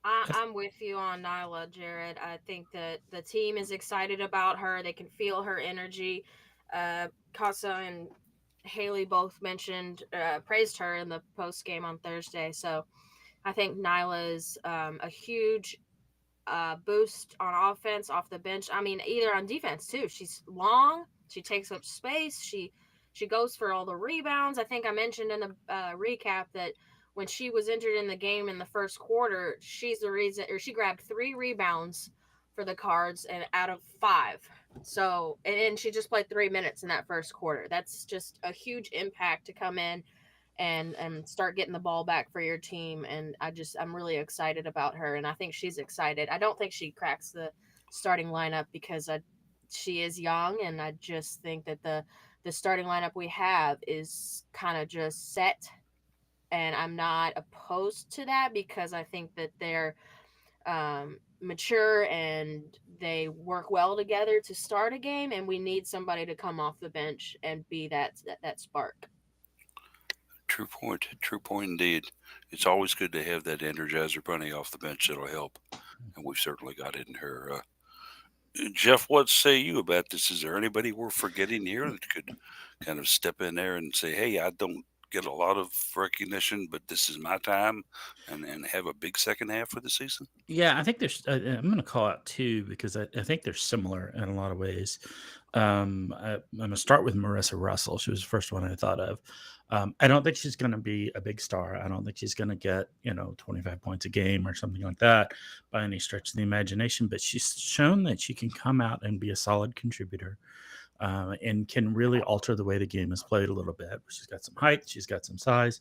I'm with you on Nyla, Jared. I think that the team is excited about her. They can feel her energy. Casa and Haley both mentioned, praised her in the post game on Thursday. So I think Nyla is a huge boost on offense off the bench. I mean, either on defense too. She's long. She takes up space. She goes for all the rebounds. I think I mentioned in the recap that when she was injured in the game in the first quarter, she's the reason, or she grabbed 3 rebounds for the Cards and out of 5. So, and she just played 3 minutes in that first quarter. That's just a huge impact to come in and start getting the ball back for your team. And I'm really excited about her, and I think she's excited. I don't think she cracks the starting lineup because she is young, and I just think that the starting lineup we have is kind of just set, and I'm not opposed to that because I think that they're mature and they work well together to start a game, and we need somebody to come off the bench and be that spark. True point. True point indeed. It's always good to have that energizer bunny off the bench that'll help, and we've certainly got it in her. Jeff, what say you about this? Is there anybody we're forgetting here that could kind of step in there and say, "Hey, I don't get a lot of recognition, but this is my time," and have a big second half for the season? Yeah, I think there's. I'm going to call out two because I think they're similar in a lot of ways. I'm going to start with Marissa Russell. She was the first one I thought of. I don't think she's going to be a big star. I don't think she's going to get 25 points a game or something like that by any stretch of the imagination. But she's shown that she can come out and be a solid contributor. And can really alter the way the game is played a little bit. She's got some height, she's got some size.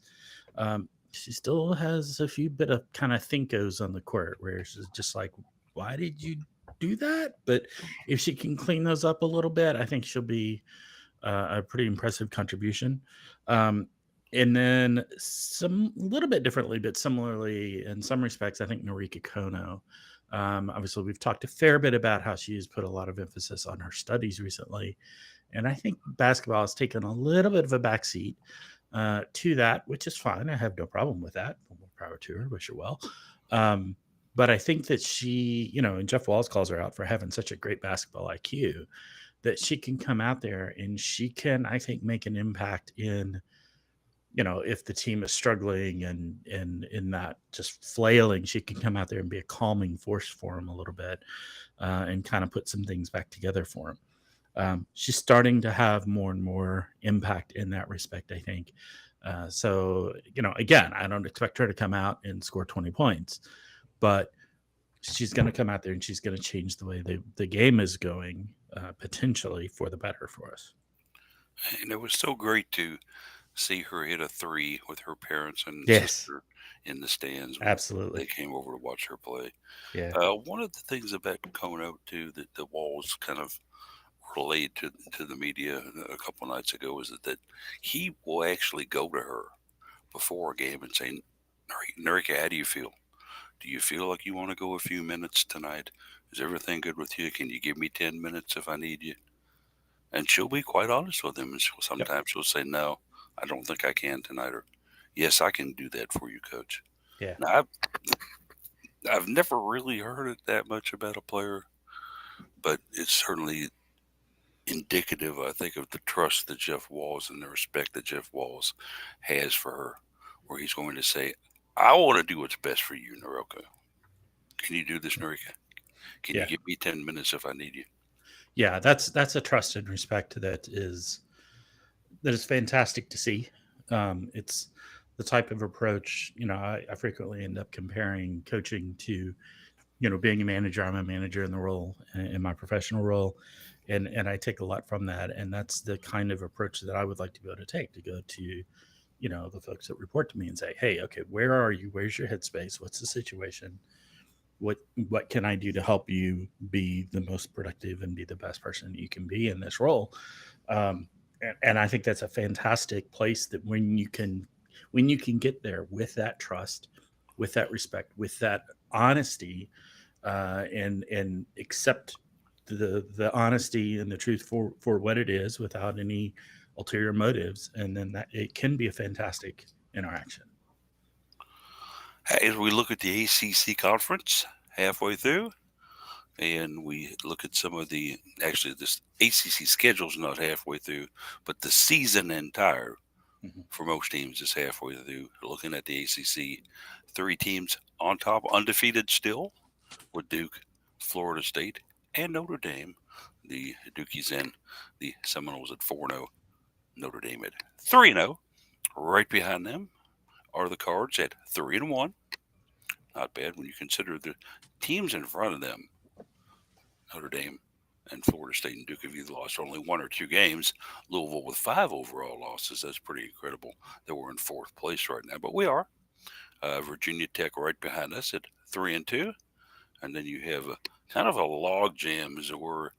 She still has a few bit of kind of thinkos on the court where she's just like, why did you do that? But if she can clean those up a little bit, I think she'll be a pretty impressive contribution. Um, and then some a little bit differently, but similarly in some respects, I think Norika Kono. Obviously, we've talked a fair bit about how she's put a lot of emphasis on her studies recently. And I think basketball has taken a little bit of a backseat to that, which is fine. I have no problem with that. More power to her. Wish her well. Um, but I think that she, and Jeff Walls calls her out for having such a great basketball IQ that she can come out there and she can, I think, make an impact in, if the team is struggling and in that just flailing, she can come out there and be a calming force for them a little bit and kind of put some things back together for them. She's starting to have more and more impact in that respect, I think. So, again, I don't expect her to come out and score 20 points, but she's going to come out there and she's going to change the way the game is going, potentially for the better for us. And it was so great to see her hit a three with her parents and Yes, sister in the stands when they absolutely. came over to watch her play. Yeah. One of the things about Kono too that the Walls kind of relayed to the media a couple nights ago is that he will actually go to her before a game and say, Narika, how do you feel? Do you feel like you want to go a few minutes tonight? Is everything good with you? Can you give me 10 minutes if I need you? And she'll be quite honest with him. And sometimes she'll say, no, I don't think I can tonight. Or, yes, I can do that for you, coach. Yeah. Now, I've never really heard it that much about a player, but it's certainly indicative, I think, of the trust that Jeff Walls and the respect that Jeff Walls has for her, where he's going to say, I want to do what's best for you, Naroka. Can you do this, Narika? Can you give me 10 minutes if I need you? Yeah, that's a trust and respect that is fantastic to see. It's the type of approach, I frequently end up comparing coaching to, being a manager. I'm a manager in the role, in my professional role, and I take a lot from that. And that's the kind of approach that I would like to be able to take, to go to, the folks that report to me and say, hey, okay, where are you? Where's your headspace? What's the situation? What can I do to help you be the most productive and be the best person you can be in this role? And I think that's a fantastic place, that when you can get there with that trust, with that respect, with that honesty, and accept the honesty and the truth for what it is, without any ulterior motives, and then that it can be a fantastic interaction. As we look at the ACC conference halfway through, and we look at some of actually, this ACC schedule's not halfway through, but the season entire for most teams is halfway through. Looking at the ACC, 3 teams on top, undefeated still, with Duke, Florida State, and Notre Dame. The Dukies in, the Seminoles at 4-0, Notre Dame at 3-0. Right behind them are the Cards at 3-1. Not bad when you consider the teams in front of them. Notre Dame and Florida State and Duke have either lost only 1 or 2 games. Louisville with 5 overall losses. That's pretty incredible that we're in 4th place right now. But we are. Virginia Tech right behind us at 3-2. And then you have kind of a log jam, as it were,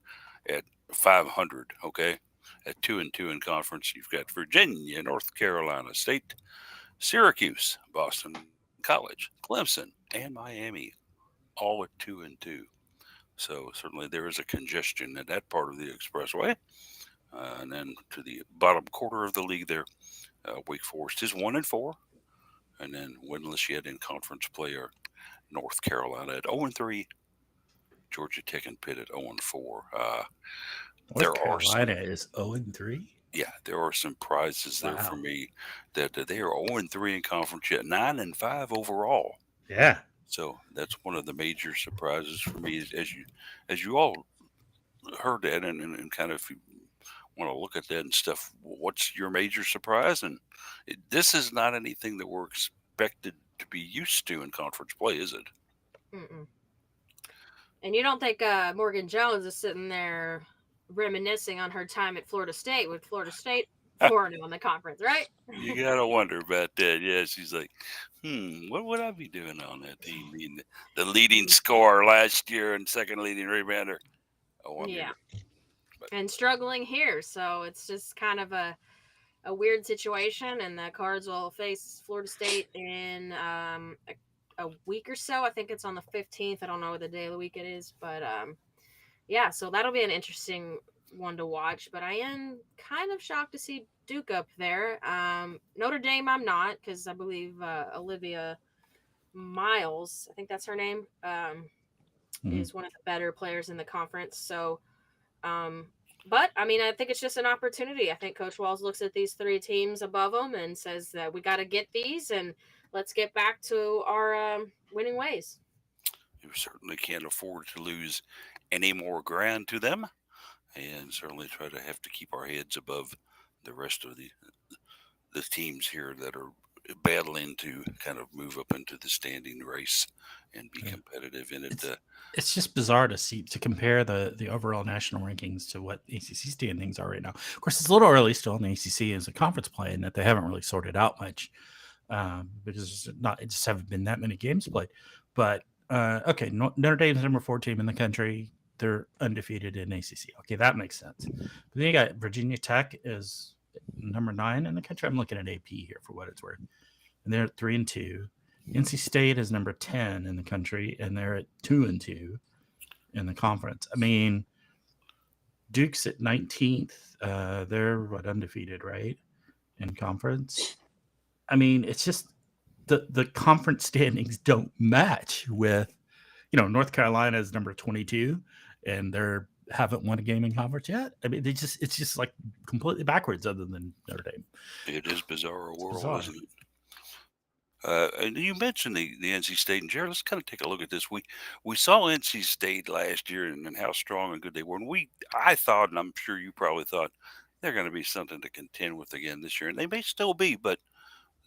at 500, okay? At 2-2 in conference, you've got Virginia, North Carolina State, Syracuse, Boston College, Clemson, and Miami, all at 2-2. So certainly there is a congestion at that part of the expressway. And then to the bottom quarter of the league there, Wake Forest is 1-4. And then winless yet in conference play are North Carolina at 0-3. Georgia Tech and Pitt at 0-4. North Carolina is 0-3. Yeah, there are some prizes there for me that they are 0-3 in conference, yet 9-5 overall. Yeah. So that's one of the major surprises for me, as you all heard that, and kind of want to look at that and stuff. What's your major surprise? And this is not anything that we're expected to be used to in conference play, is it? Mm-mm. And you don't think Morgan Jones is sitting there reminiscing on her time at Florida State, with Florida State 4-0 in the conference, right? You gotta wonder about that. Yeah, she's like, what would I be doing on that team? Being the leading scorer last year and second leading rebounder. Yeah. And struggling here. So it's just kind of a weird situation. And the Cards will face Florida State in a week or so. I think it's on the 15th. I don't know what the day of the week it is. But yeah, so that'll be an interesting one to watch. But I am kind of shocked to see Duke up there. Notre Dame, I'm not, because I believe Olivia Miles, I think that's her name, is one of the better players in the conference. So, but I mean, I think it's just an opportunity. I think Coach Walls looks at these 3 teams above them and says that we got to get these, and let's get back to our winning ways. We certainly can't afford to lose any more ground to them, and certainly try to have to keep our heads above the rest of the teams here that are battling to kind of move up into the standing race and be competitive in it. It's just bizarre to compare the overall national rankings to what ACC standings are right now. Of course, it's a little early still in the ACC as a conference play, and that they haven't really sorted out much, because it just haven't been that many games played. But okay, Notre Dame's number 4 team in the country. they're undefeated in ACC. Okay, that makes sense. But then you got Virginia Tech is number 9 in the country. I'm looking at AP here for what it's worth, and they're at 3-2. NC State is number 10 in the country, and they're at 2-2 in the conference. I mean, Duke's at 19th. They're undefeated, right, in conference. I mean, it's just the conference standings don't match with, North Carolina is number 22, and they're haven't won a game in conference yet. I mean, it's just like completely backwards, other than Notre Dame. It is bizarre world, bizarre. isn't it? And you mentioned the NC State and Jared. Let's kind of take a look at this. We saw NC State last year and how strong and good they were. And I thought, and I'm sure you probably thought, they're going to be something to contend with again this year, and they may still be. But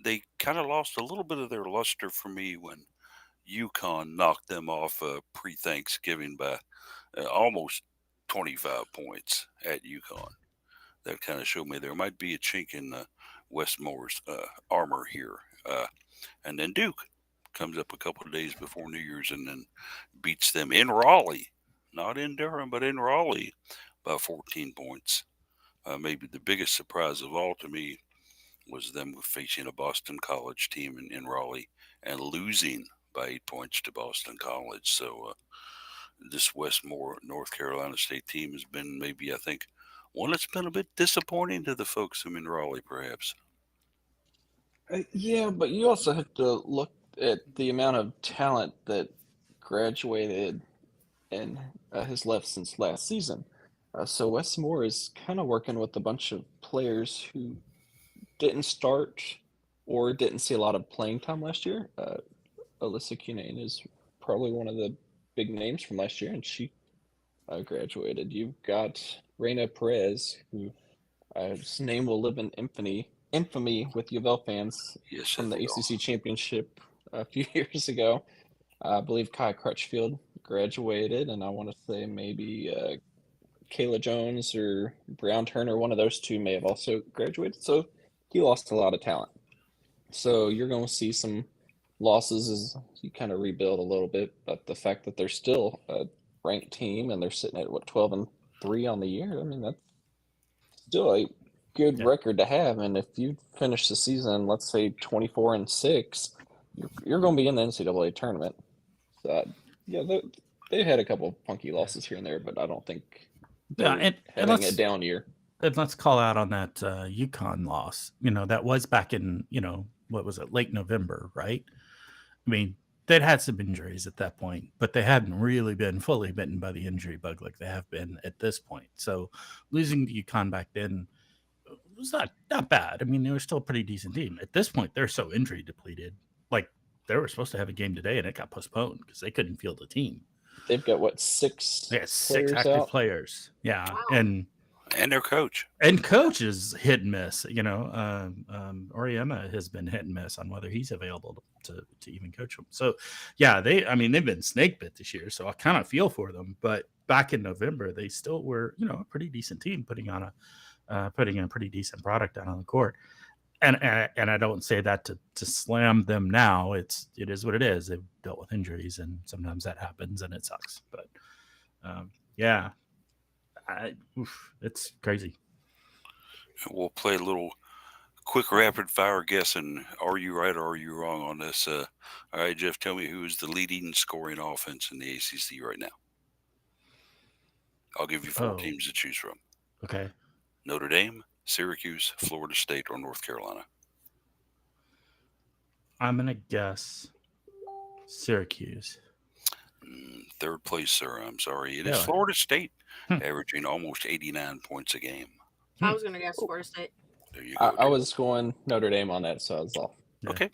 they kind of lost a little bit of their luster for me when UConn knocked them off pre-Thanksgiving by almost 25 points at UConn. That kind of showed me there might be a chink in Westmore's armor here. And then Duke comes up a couple of days before New Year's and then beats them in Raleigh, not in Durham, but in Raleigh by 14 points. Maybe the biggest surprise of all to me was them facing a Boston College team in Raleigh and losing by 8 points to Boston College. So this Westmore North Carolina State team has been maybe, I think, one that's been a bit disappointing to the folks in Raleigh, perhaps. Yeah, but you also have to look at the amount of talent that graduated and has left since last season. So Westmore is kind of working with a bunch of players who didn't start or didn't see a lot of playing time last year. Alyssa Cunane is probably one of the big names from last year, and she graduated. You've got Reina Perez, whose name will live in infamy with UofL fans from the ACC championship a few years ago. I believe Kai Crutchfield graduated, and I want to say maybe Kayla Jones or Brown Turner, one of those two may have also graduated. So he lost a lot of talent. So you're going to see some losses as you kind of rebuild a little bit, but the fact that they're still a ranked team and they're sitting at 12-3 on the year, I mean, that's still a good record to have. And if you finish the season, let's say 24-6, you're going to be in the NCAA tournament. So they had a couple of funky losses here and there, but I don't think they're having a down year. And let's call out on that UConn loss. That was back in, what was it, late November, right? I mean, they'd had some injuries at that point, but they hadn't really been fully bitten by the injury bug like they have been at this point. So losing to UConn back then was not bad. I mean, they were still a pretty decent team. At this point, they're so injury depleted. Like, they were supposed to have a game today, and it got postponed because they couldn't field the team. They've got, 6 They had 6 active players. Yeah, wow. And their coach. And coach is hit and miss. Oriema has been hit and miss on whether he's available to even coach them. So, yeah, they've been snake bit this year. So I kind of feel for them. But back in November, they still were, a pretty decent team putting in a pretty decent product out on the court. And I don't say that to slam them now. It is what it is. They've dealt with injuries, and sometimes that happens, and it sucks. But yeah. It's crazy. We'll play a little quick rapid fire guessing. Are you right or are you wrong on this? All right, Jeff, tell me who is the leading scoring offense in the ACC right now. I'll give you 4 teams to choose from. Okay. Notre Dame, Syracuse, Florida State, or North Carolina. I'm going to guess Syracuse. Third place, sir. I'm sorry. It is Florida State, averaging almost 89 points a game. I was going to guess Florida State. There you go. I was going Notre Dame on that, so I was off. Yeah. Okay.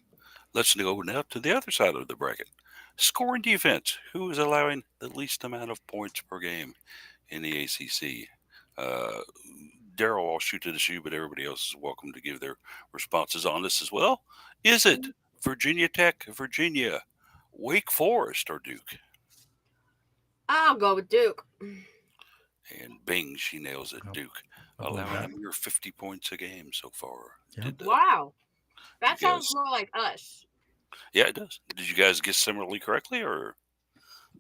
Let's go now to the other side of the bracket. Scoring defense. Who is allowing the least amount of points per game in the ACC? Daryl, I'll shoot to the shoe, but everybody else is welcome to give their responses on this as well. Is it Virginia Tech, Virginia, Wake Forest, or Duke? I'll go with Duke. And bing, she nails it. Duke, allowing a mere 50 points a game so far. Yeah. Wow. That sounds more like us. Yeah, it does. Did you guys guess similarly correctly, or?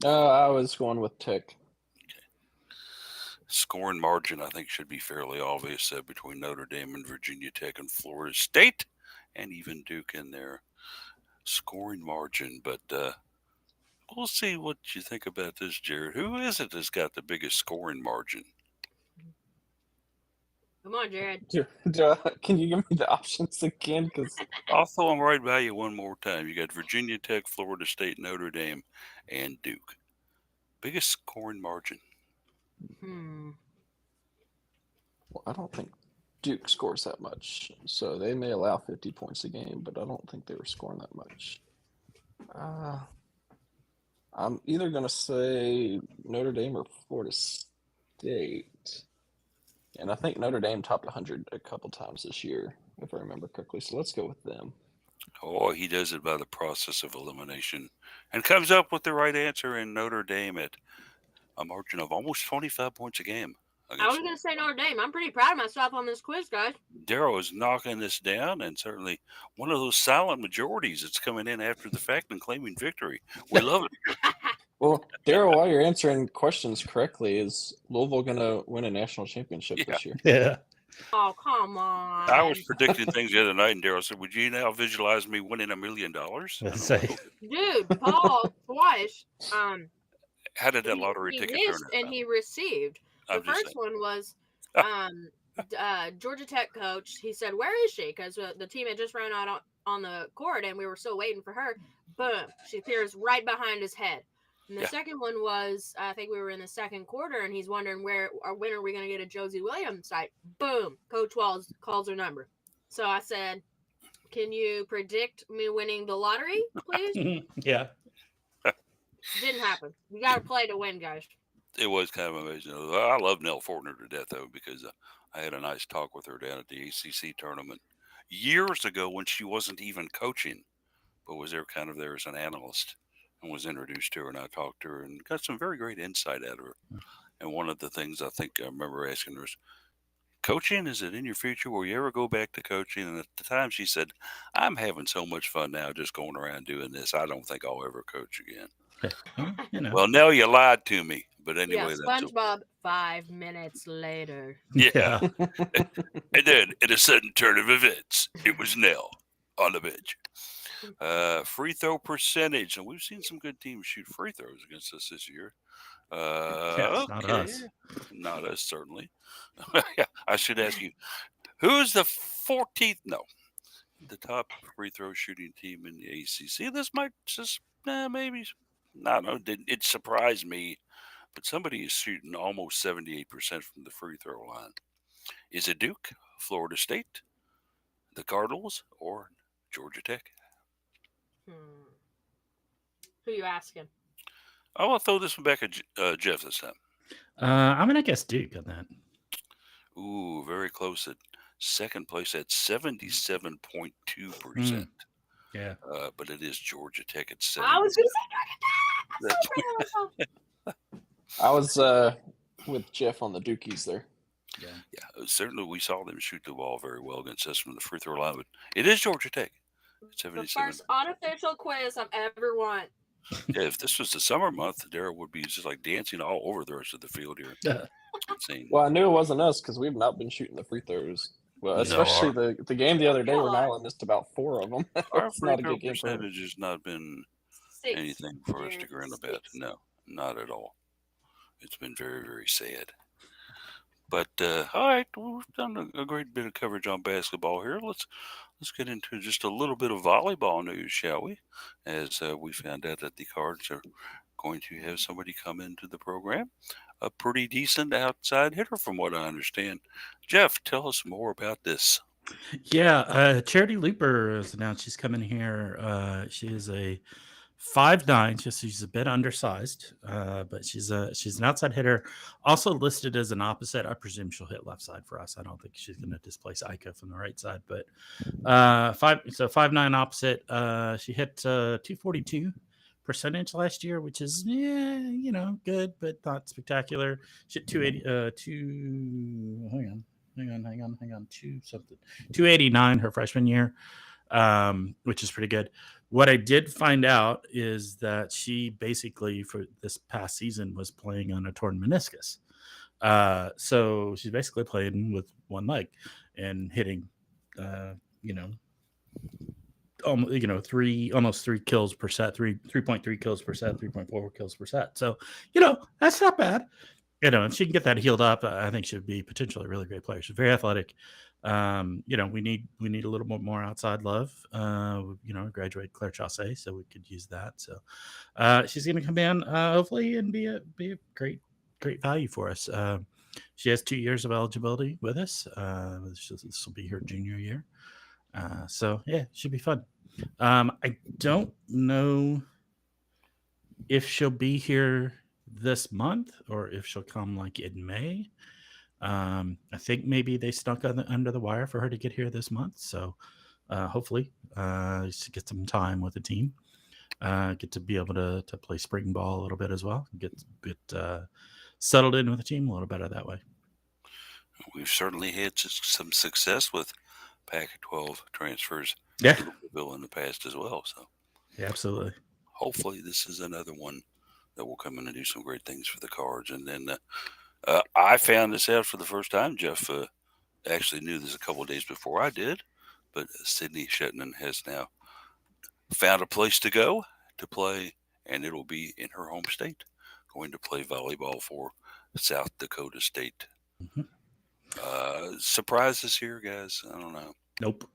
I was going with Tech. Scoring margin, I think, should be fairly obvious between Notre Dame and Virginia Tech and Florida State, and even Duke in there. Scoring margin, but we'll see what you think about this, Jared. Who is it that's got the biggest scoring margin? Come on, Jared. Can you give me the options again? Because I'll throw them right by you one more time. You got Virginia Tech, Florida State, Notre Dame, and Duke. Biggest scoring margin. well, I don't think Duke scores that much. So they may allow 50 points a game, but I don't think they were scoring that much. I'm either going to say Notre Dame or Florida State. And I think Notre Dame topped 100 a couple times this year, if I remember correctly. So let's go with them. Oh, he does it by the process of elimination and comes up with the right answer in Notre Dame at a margin of almost 25 points a game. I was going to say Notre Dame. I'm pretty proud of myself on this quiz, guys. Darrow is knocking this down, and certainly one of those silent majorities that's coming in after the fact and claiming victory. We love it. Well, Darryl, while you're answering questions correctly, is Louisville going to win a national championship this year? Yeah. Oh, come on. I was predicting things the other night, and Darryl said, would you now visualize me winning $1 million? Let's say. Dude, Paul twice. How did that lottery he ticket missed turn out? and he received. The first one was Georgia Tech coach. He said, "Where is she?" Because the team had just run out on the court, and we were still waiting for her. Boom! She appears right behind his head. And the second one was, I think we were in the second quarter, and he's wondering when are we going to get a Josie Williams site? Boom! Coach Walls calls her number. So I said, "Can you predict me winning the lottery, please?" Yeah. Didn't happen. You got to play to win, guys. It was kind of amazing. I love Nell Fortner to death, though, because I had a nice talk with her down at the ACC tournament years ago when she wasn't even coaching, but was there kind of there as an analyst and was introduced to her, and I talked to her and got some very great insight out of her. And one of the things I think I remember asking her is, coaching, is it in your future? Will you ever go back to coaching? And at the time she said, I'm having so much fun now just going around doing this. I don't think I'll ever coach again. Well, now you lied to me. But anyway, SpongeBob, 5 minutes later. Yeah. And then, in a sudden turn of events, it was Nell on the bench. Free throw percentage. And we've seen some good teams shoot free throws against us this year. Yes, okay. not us. Not us, certainly. I should ask you, who's the 14th? No. The top free throw shooting team in the ACC. This might just maybe. No, it surprised me. But somebody is shooting almost 78% from the free throw line. Is it Duke, Florida State, the Cardinals, or Georgia Tech? Who you asking? I want to throw this one back at Jeff this time. I'm going to guess Duke on that. Ooh, very close at second place at 77.2%. Yeah. But it is Georgia Tech at 70%. I was going to say Georgia Tech. I'm so proud of myself. I was with Jeff on the Dukies there. Yeah, certainly we saw them shoot the ball very well against us from the free throw line, but it is Georgia Tech. The first unofficial quiz I've ever won. Yeah, if this was the summer month, Darryl would be just like dancing all over the rest of the field here. Insane. Well, I knew it wasn't us because we've not been shooting the free throws. Well, especially the game the other day where Nyland missed about 4 of them. Our free not a throw good game for him. percentage has not been anything for us to grin about. No, not at all. It's been very, very sad. But all right, we've done a great bit of coverage on basketball here. Let's get into just a little bit of volleyball news, shall we? As we found out that the Cards are going to have somebody come into the program, a pretty decent outside hitter, from what I understand. Jeff, tell us more about this. Yeah, Charity Looper has announced she's coming here. She is a 5'9", she's a bit undersized, but she's an outside hitter, also listed as an opposite. I presume she'll hit left side for us. I don't think she's going to displace Ika from the right side, but 5'9" opposite. She hit 242 percentage last year, which is good, but not spectacular. She hit 289 her freshman year, which is pretty good. What I did find out is that she basically for this past season was playing on a torn meniscus. So she's basically playing with one leg and hitting, you know, almost 3 kills per set, 3.3 kills per set, 3.4 kills per set. So, that's not bad. If she can get that healed up, I think she'd be potentially a really great player. She's very athletic. We need a little bit more outside love. Graduate Claire Chaussee, so we could use that. So she's going to come in hopefully and be a great value for us. She has 2 years of eligibility with us. This will be her junior year. So yeah, should be fun. I don't know if she'll be here this month or if she'll come like in May. I think maybe they snuck under the wire for her to get here this month. So hopefully, just get some time with the team. Get to be able to play spring ball a little bit as well. Get settled in with the team a little better that way. We've certainly had some success with Pac-12 transfers Yeah, to Louisville in the past as well. So yeah, absolutely. hopefully this is another one that will come in and do some great things for the Cards. And then I found this out for the first time. Jeff actually knew this a couple of days before I did, but Sydney Shetland has now found a place to go to play, and it'll be in her home state, going to play volleyball for South Dakota State. Mhm. Surprises here, guys? I don't know. Nope,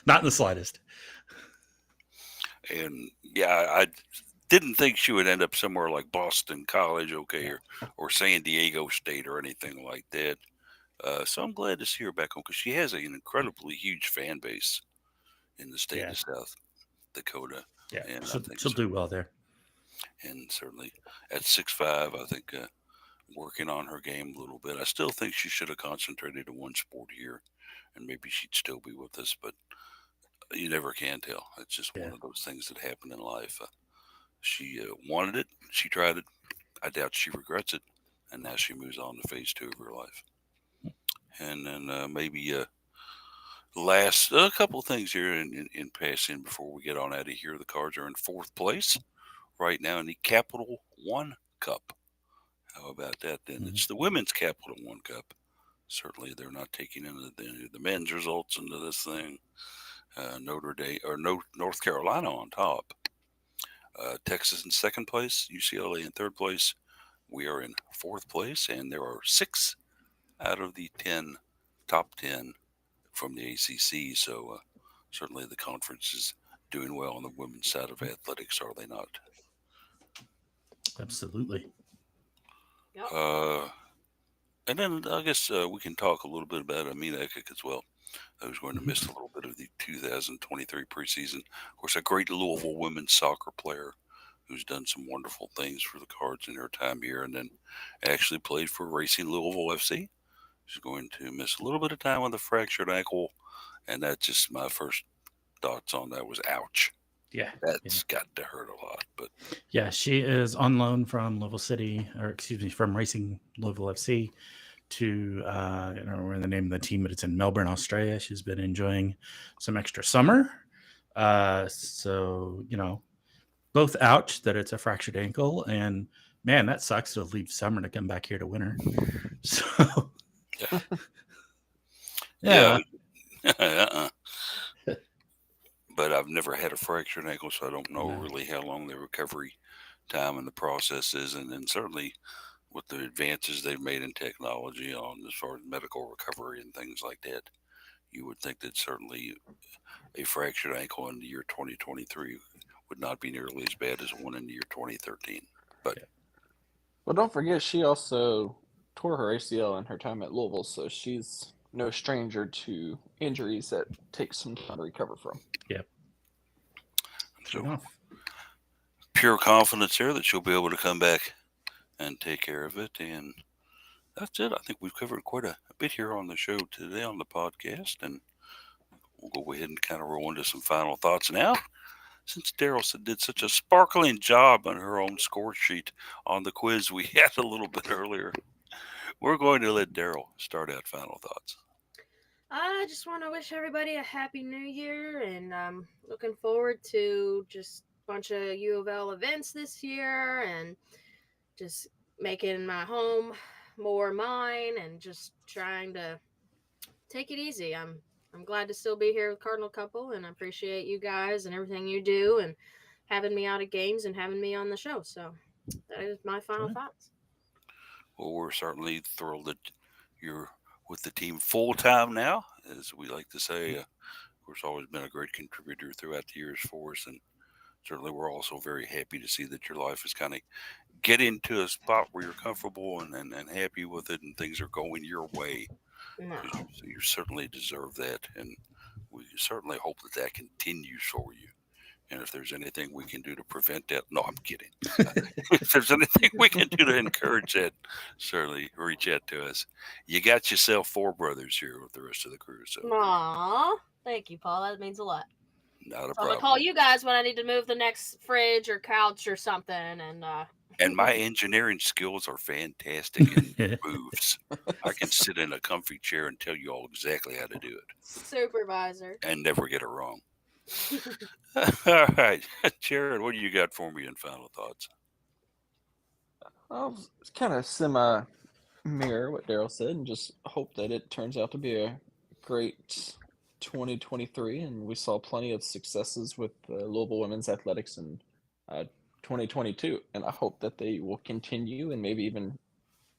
not in the slightest. And yeah, I didn't think she would end up somewhere like Boston College, okay, or San Diego State or anything like that. So I'm glad to see her back home because she has an incredibly huge fan base in the state Yeah. of South Dakota. Yeah, And she'll do well there. And certainly at 6'5", I think working on her game a little bit. I still think she should have concentrated on one sport here, and maybe she'd still be with us. But you never can tell. It's just one of those things that happen in life. She wanted it. She tried it. I doubt she regrets it. And now she moves on to phase 2 of her life. And then maybe last a couple of things here in passing before we get on out of here. The Cards are in 4th place right now in the Capital One Cup. How about that then? It's the Women's Capital One Cup. Certainly they're not taking into the men's results into this thing. North Carolina on top. Texas in 2nd place. UCLA in 3rd place. We are in 4th place, and there are 6 out of the top 10 from the ACC. So certainly the conference is doing well on the women's side of athletics, are they not? Absolutely. Yep. And then I guess we can talk a little bit about Amina Ekik as well, who's going to miss a little bit of the 2023 preseason. Of course, a great Louisville women's soccer player who's done some wonderful things for the Cards in her time here, and then actually played for Racing Louisville FC. She's going to miss a little bit of time with a fractured ankle, and that's just my first thoughts on that was ouch. Yeah, That's got to hurt a lot. But yeah, she is on loan from from Racing Louisville FC to I don't remember the name of the team, but it's in Melbourne, Australia. She's been enjoying some extra summer. So both ouch that it's a fractured ankle, and man, that sucks to leave summer to come back here to winter. So yeah. But I've never had a fractured ankle, so I don't know really how long the recovery time and the process is. And then certainly with the advances they've made in technology on as far as medical recovery and things like that, you would think that certainly a fractured ankle in the year 2023 would not be nearly as bad as one in the year 2013. But well, don't forget she also tore her ACL in her time at Louisville, so she's no stranger to injuries that take some time to recover from. Yep. So pure confidence here that she'll be able to come back and take care of it. And that's it. I think we've covered quite a bit here on the show today on the podcast, and we'll go ahead and kind of roll into some final thoughts now. Since Daryl did such a sparkling job on her own score sheet on the quiz we had a little bit earlier, we're going to let Daryl start out final thoughts. I just want to wish everybody a happy new year, and looking forward to just a bunch of UofL events this year and just making my home more mine and just trying to take it easy. I'm glad to still be here with Cardinal Couple, and I appreciate you guys and everything you do, and having me out at games and having me on the show. So that is my final Good. thoughts. Well, we're certainly thrilled that you're with the team full time now, as we like to say. Of course, always been a great contributor throughout the years for us, and certainly we're also very happy to see that your life is kind of getting to a spot where you're comfortable and happy with it, and things are going your way No. because you certainly deserve that, and we certainly hope that that continues for you. And if there's anything we can do to prevent that, no, I'm kidding. If there's anything we can do to encourage that, certainly reach out to us. You got yourself four brothers here with the rest of the crew, so Aw. Thank you, Paul. That means a lot. not a So I'm gonna call problem. you guys when I need to move the next fridge or couch or something. And And my engineering skills are fantastic in moves. I can sit in a comfy chair and tell you all exactly how to do it supervisor. and never get it wrong. All right, Jared, what do you got for me in final thoughts? I'll kind of semi mirror what Daryl said and just hope that it turns out to be a great 2023. And we saw plenty of successes with Louisville women's athletics in uh, 2022. And I hope that they will continue and maybe even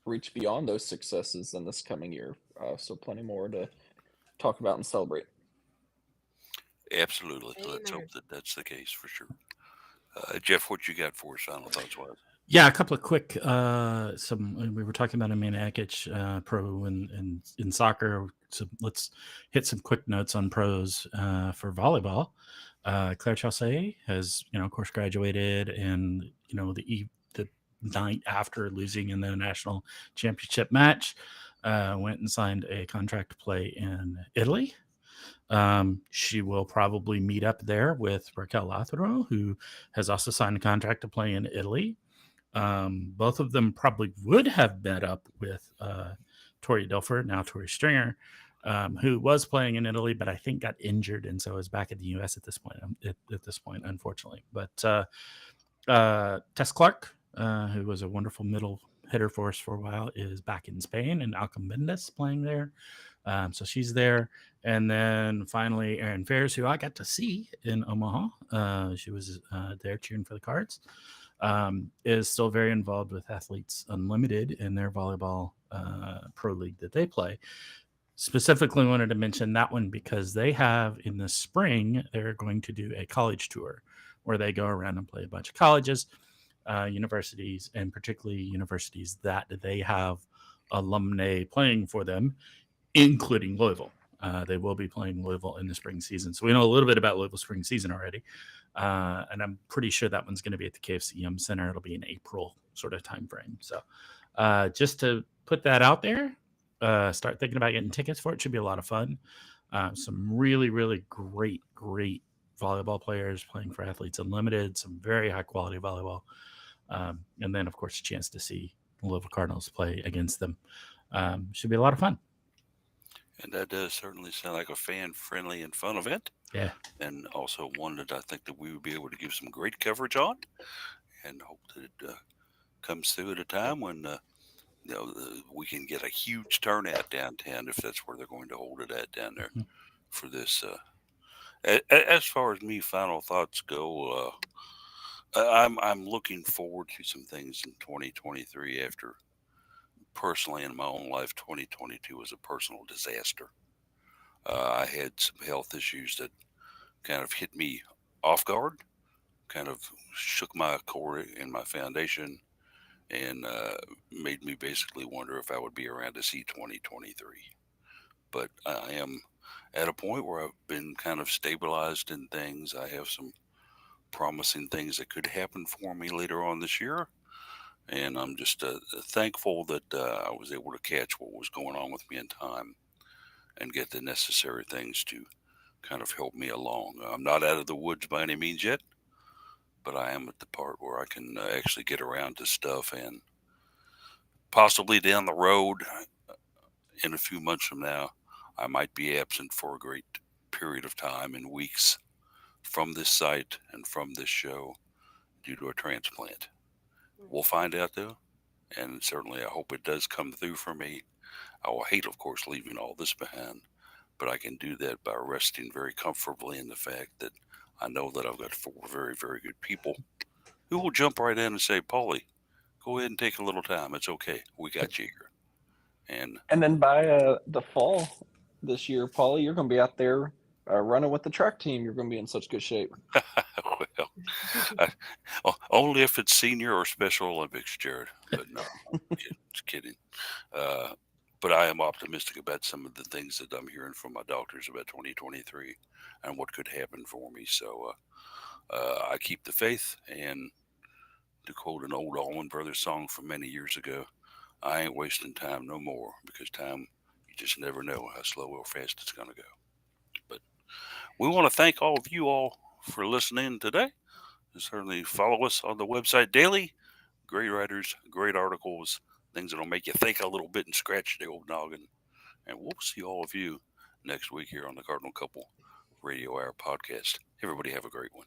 reach beyond those successes in this coming year. So, plenty more to talk about and celebrate. Absolutely. Let's Amen. hope that that's the case for sure. Jeff, what you got for us? Final thoughts wise? Yeah, a couple of quick. Some we were talking about Amanda Akic, pro in soccer. So let's hit some quick notes on pros for volleyball. Claire Chaussee has, of course, graduated, and the night after losing in the national championship match, went and signed a contract to play in Italy. She will probably meet up there with Raquel Latharo, who has also signed a contract to play in Italy. Both of them probably would have met up with Tori Dilfer, now Tori Stringer, who was playing in Italy, but I think got injured and so is back in the U.S. at this point. At this point, unfortunately, but Tess Clark, who was a wonderful middle hitter for us for a while, is back in Spain, and Alcobendas playing there. So she's there. And then finally, Erin Fairs, who I got to see in Omaha. She was there cheering for the Cards. Is still very involved with Athletes Unlimited in their volleyball pro league that they play. Specifically wanted to mention that one because they have in the spring, they're going to do a college tour where they go around and play a bunch of colleges, universities, and particularly universities that they have alumni playing for them, including Louisville. They will be playing Louisville in the spring season. So we know a little bit about Louisville spring season already. And I'm pretty sure that one's going to be at the KFC Center. It'll be in April sort of time frame. So just to put that out there, start thinking about getting tickets for it. Should be a lot of fun. Some really, really great volleyball players playing for Athletes Unlimited, some very high quality volleyball. And then, of course, a chance to see the Louisville Cardinals play against them. Should be a lot of fun. And that does certainly sound like a fan friendly and fun event. Yeah. And also one that I think that we would be able to give some great coverage on, and hope that it comes through at a time when we can get a huge turnout downtown if that's where they're going to hold it at down there for this. As far as me, final thoughts go, I'm looking forward to some things in 2023. After personally in my own life, 2022 was a personal disaster. I had some health issues that kind of hit me off guard, kind of shook my core and my foundation, and made me basically wonder if I would be around to see 2023. But I am at a point where I've been kind of stabilized in things. I have some promising things that could happen for me later on this year. And I'm just thankful that I was able to catch what was going on with me in time and get the necessary things to kind of help me along. I'm not out of the woods by any means yet, but I am at the part where I can actually get around to stuff, and possibly down the road in a few months from now, I might be absent for a great period of time in weeks from this site and from this show due to a transplant. We'll find out though and certainly I hope it does come through for me. I will hate, of course, leaving all this behind, but I can do that by resting very comfortably in the fact that I know that I've got four very, very good people who will jump right in and say, Paulie, go ahead and take a little time. It's okay. We got you here. And And then by the fall this year, Paulie, you're going to be out there running with the track team. You're going to be in such good shape. well, I, only if it's senior or Special Olympics, Jared. But no, just kidding. Uh, but I am optimistic about some of the things that I'm hearing from my doctors about 2023 and what could happen for me. So I keep the faith. And to quote an old Allman Brothers song from many years ago, I ain't wasting time no more because time, you just never know how slow or fast it's going to go. But we want to thank all of you all for listening today. Certainly follow us on the website daily. Great writers, great articles, things that'll make you think a little bit and scratch the old noggin. And we'll see all of you next week here on the Cardinal Couple Radio Hour podcast. Everybody have a great one.